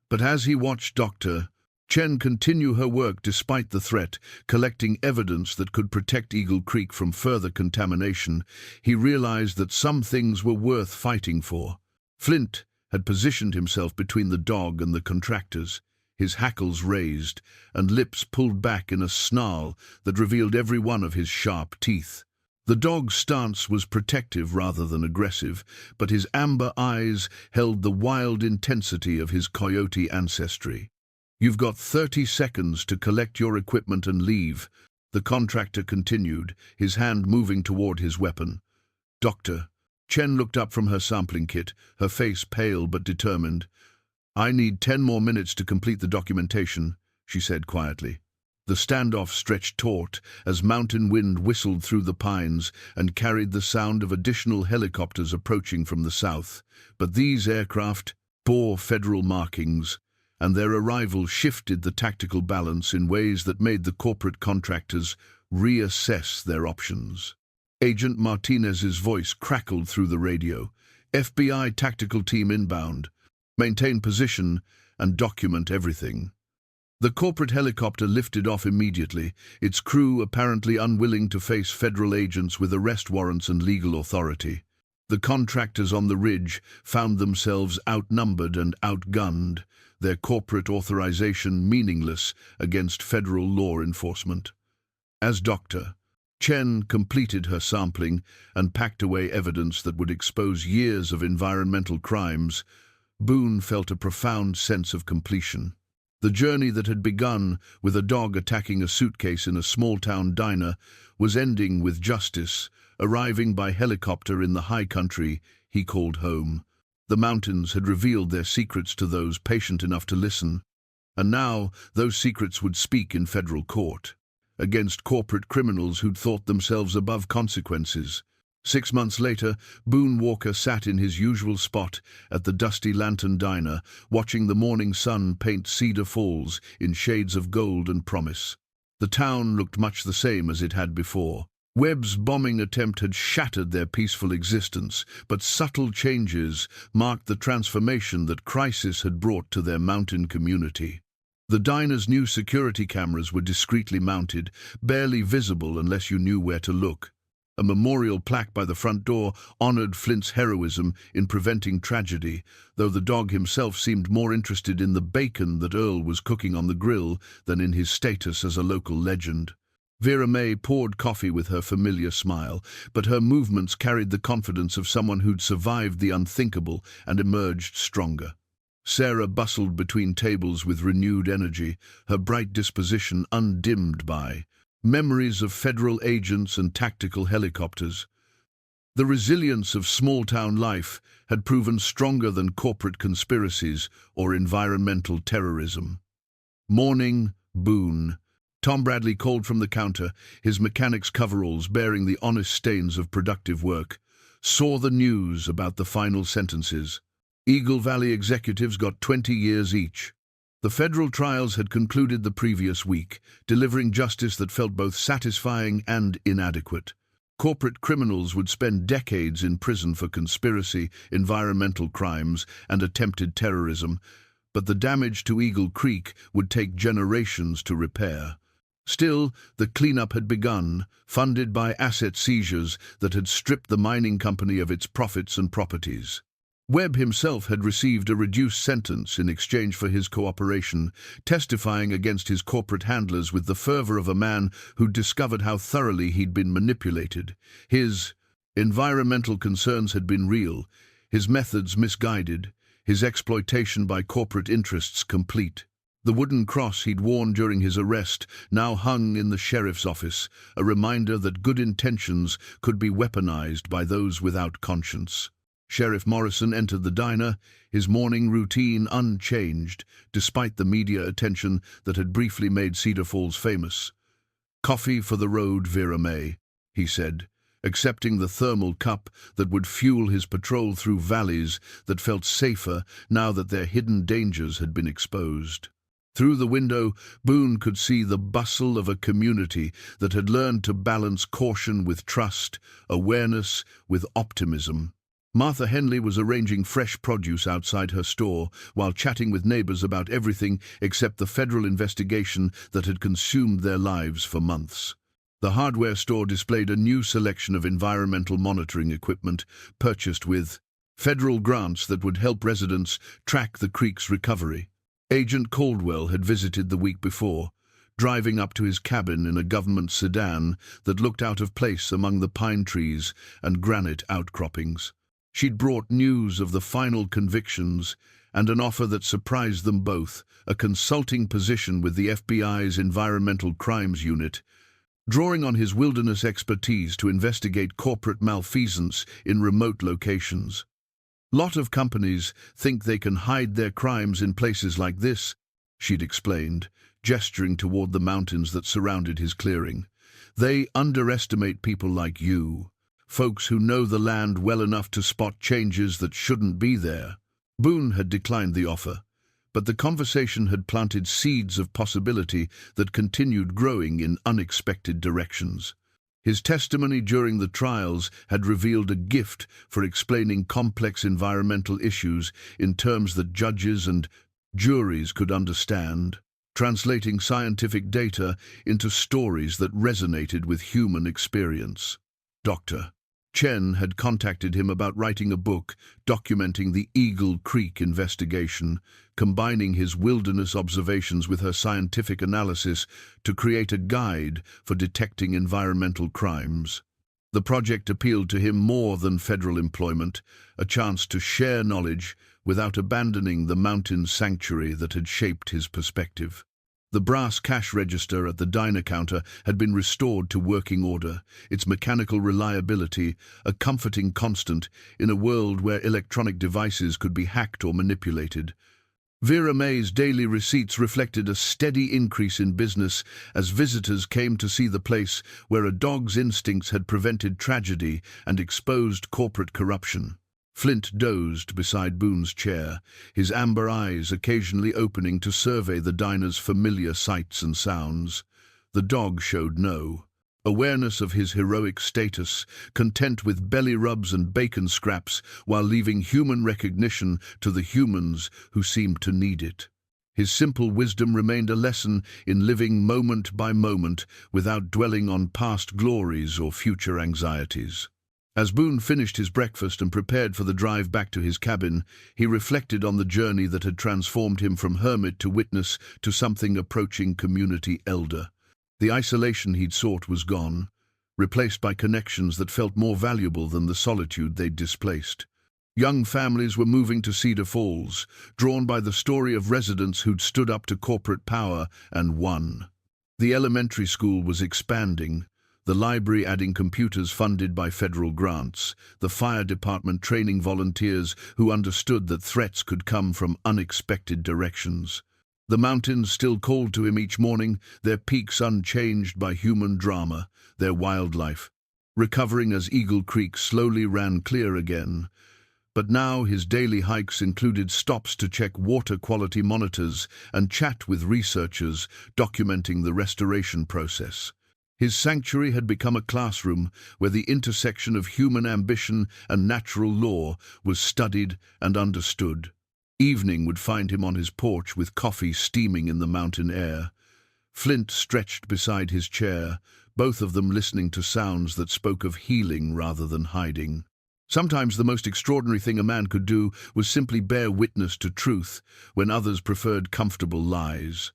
S1: But as he watched Dr. Chen continue her work despite the threat, collecting evidence that could protect Eagle Creek from further contamination, he realized that some things were worth fighting for. Flint had positioned himself between the dog and the contractors, his hackles raised and lips pulled back in a snarl that revealed every one of his sharp teeth. The dog's stance was protective rather than aggressive, but his amber eyes held the wild intensity of his coyote ancestry. "You've got 30 seconds to collect your equipment and leave," the contractor continued, his hand moving toward his weapon. "Doctor." Chen looked up from her sampling kit, her face pale but determined. "I need 10 more minutes to complete the documentation," she said quietly. The standoff stretched taut as mountain wind whistled through the pines and carried the sound of additional helicopters approaching from the south. But these aircraft bore federal markings, and their arrival shifted the tactical balance in ways that made the corporate contractors reassess their options. Agent Martinez's voice crackled through the radio. "FBI tactical team inbound. Maintain position and document everything." The corporate helicopter lifted off immediately, its crew apparently unwilling to face federal agents with arrest warrants and legal authority. The contractors on the ridge found themselves outnumbered and outgunned, their corporate authorization meaningless against federal law enforcement. As Dr. Chen completed her sampling and packed away evidence that would expose years of environmental crimes, Boone felt a profound sense of completion. The journey that had begun with a dog attacking a suitcase in a small-town diner was ending with justice, arriving by helicopter in the high country he called home. The mountains had revealed their secrets to those patient enough to listen, and now those secrets would speak in federal court, against corporate criminals who'd thought themselves above consequences. 6 months later, Boone Walker sat in his usual spot at the Dusty Lantern Diner, watching the morning sun paint Cedar Falls in shades of gold and promise. The town looked much the same as it had before. Webb's bombing attempt had shattered their peaceful existence, but subtle changes marked the transformation that crisis had brought to their mountain community. The diner's new security cameras were discreetly mounted, barely visible unless you knew where to look. A memorial plaque by the front door honored Flint's heroism in preventing tragedy, though the dog himself seemed more interested in the bacon that Earl was cooking on the grill than in his status as a local legend. Vera May poured coffee with her familiar smile, but her movements carried the confidence of someone who'd survived the unthinkable and emerged stronger. Sarah bustled between tables with renewed energy, her bright disposition undimmed by memories of federal agents and tactical helicopters. The resilience of small-town life had proven stronger than corporate conspiracies or environmental terrorism. "Morning, Boone," Tom Bradley called from the counter, his mechanic's coveralls bearing the honest stains of productive work. saw the news about the final sentences. Eagle Valley executives got 20 years each. The federal trials had concluded the previous week, delivering justice that felt both satisfying and inadequate. Corporate criminals would spend decades in prison for conspiracy, environmental crimes, and attempted terrorism, but the damage to Eagle Creek would take generations to repair. Still, the cleanup had begun, funded by asset seizures that had stripped the mining company of its profits and properties. Webb himself had received a reduced sentence in exchange for his cooperation, testifying against his corporate handlers with the fervor of a man who'd discovered how thoroughly he'd been manipulated. His environmental concerns had been real, his methods misguided, his exploitation by corporate interests complete. The wooden cross he'd worn during his arrest now hung in the sheriff's office, a reminder that good intentions could be weaponized by those without conscience. Sheriff Morrison entered the diner, his morning routine unchanged, despite the media attention that had briefly made Cedar Falls famous. "Coffee for the road, Vera May," he said, accepting the thermal cup that would fuel his patrol through valleys that felt safer now that their hidden dangers had been exposed. Through the window, Boone could see the bustle of a community that had learned to balance caution with trust, awareness with optimism. Martha Henley was arranging fresh produce outside her store while chatting with neighbors about everything except the federal investigation that had consumed their lives for months. The hardware store displayed a new selection of environmental monitoring equipment purchased with federal grants that would help residents track the creek's recovery. Agent Caldwell had visited the week before, driving up to his cabin in a government sedan that looked out of place among the pine trees and granite outcroppings. She'd brought news of the final convictions and an offer that surprised them both, a consulting position with the FBI's Environmental Crimes Unit, drawing on his wilderness expertise to investigate corporate malfeasance in remote locations. "Lot of companies think they can hide their crimes in places like this," she'd explained, gesturing toward the mountains that surrounded his clearing. "They underestimate people like you. Folks who know the land well enough to spot changes that shouldn't be there." Boone had declined the offer, but the conversation had planted seeds of possibility that continued growing in unexpected directions. His testimony during the trials had revealed a gift for explaining complex environmental issues in terms that judges and juries could understand, translating scientific data into stories that resonated with human experience. Dr. Chen had contacted him about writing a book documenting the Eagle Creek investigation, combining his wilderness observations with her scientific analysis to create a guide for detecting environmental crimes. The project appealed to him more than federal employment, a chance to share knowledge without abandoning the mountain sanctuary that had shaped his perspective. The brass cash register at the diner counter had been restored to working order, its mechanical reliability a comforting constant in a world where electronic devices could be hacked or manipulated. Vera May's daily receipts reflected a steady increase in business as visitors came to see the place where a dog's instincts had prevented tragedy and exposed corporate corruption. Flint dozed beside Boone's chair, his amber eyes occasionally opening to survey the diner's familiar sights and sounds. The dog showed no awareness of his heroic status, content with belly rubs and bacon scraps while leaving human recognition to the humans who seemed to need it. His simple wisdom remained a lesson in living moment by moment without dwelling on past glories or future anxieties. As Boone finished his breakfast and prepared for the drive back to his cabin, he reflected on the journey that had transformed him from hermit to witness to something approaching community elder. The isolation he'd sought was gone, replaced by connections that felt more valuable than the solitude they'd displaced. Young families were moving to Cedar Falls, drawn by the story of residents who'd stood up to corporate power and won. The elementary school was expanding, the library adding computers funded by federal grants, the fire department training volunteers who understood that threats could come from unexpected directions. The mountains still called to him each morning, their peaks unchanged by human drama, their wildlife recovering as Eagle Creek slowly ran clear again. But now his daily hikes included stops to check water quality monitors and chat with researchers documenting the restoration process. His sanctuary had become a classroom where the intersection of human ambition and natural law was studied and understood. Evening would find him on his porch with coffee steaming in the mountain air. Flint stretched beside his chair, both of them listening to sounds that spoke of healing rather than hiding. Sometimes the most extraordinary thing a man could do was simply bear witness to truth when others preferred comfortable lies.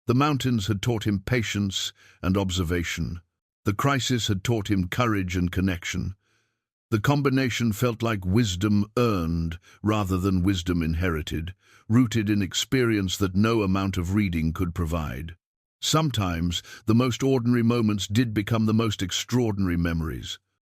S1: The mountains had taught him patience and observation. The crisis had taught him courage and connection. The combination felt like wisdom earned rather than wisdom inherited, rooted in experience that no amount of reading could provide. Sometimes the most ordinary moments did become the most extraordinary memories.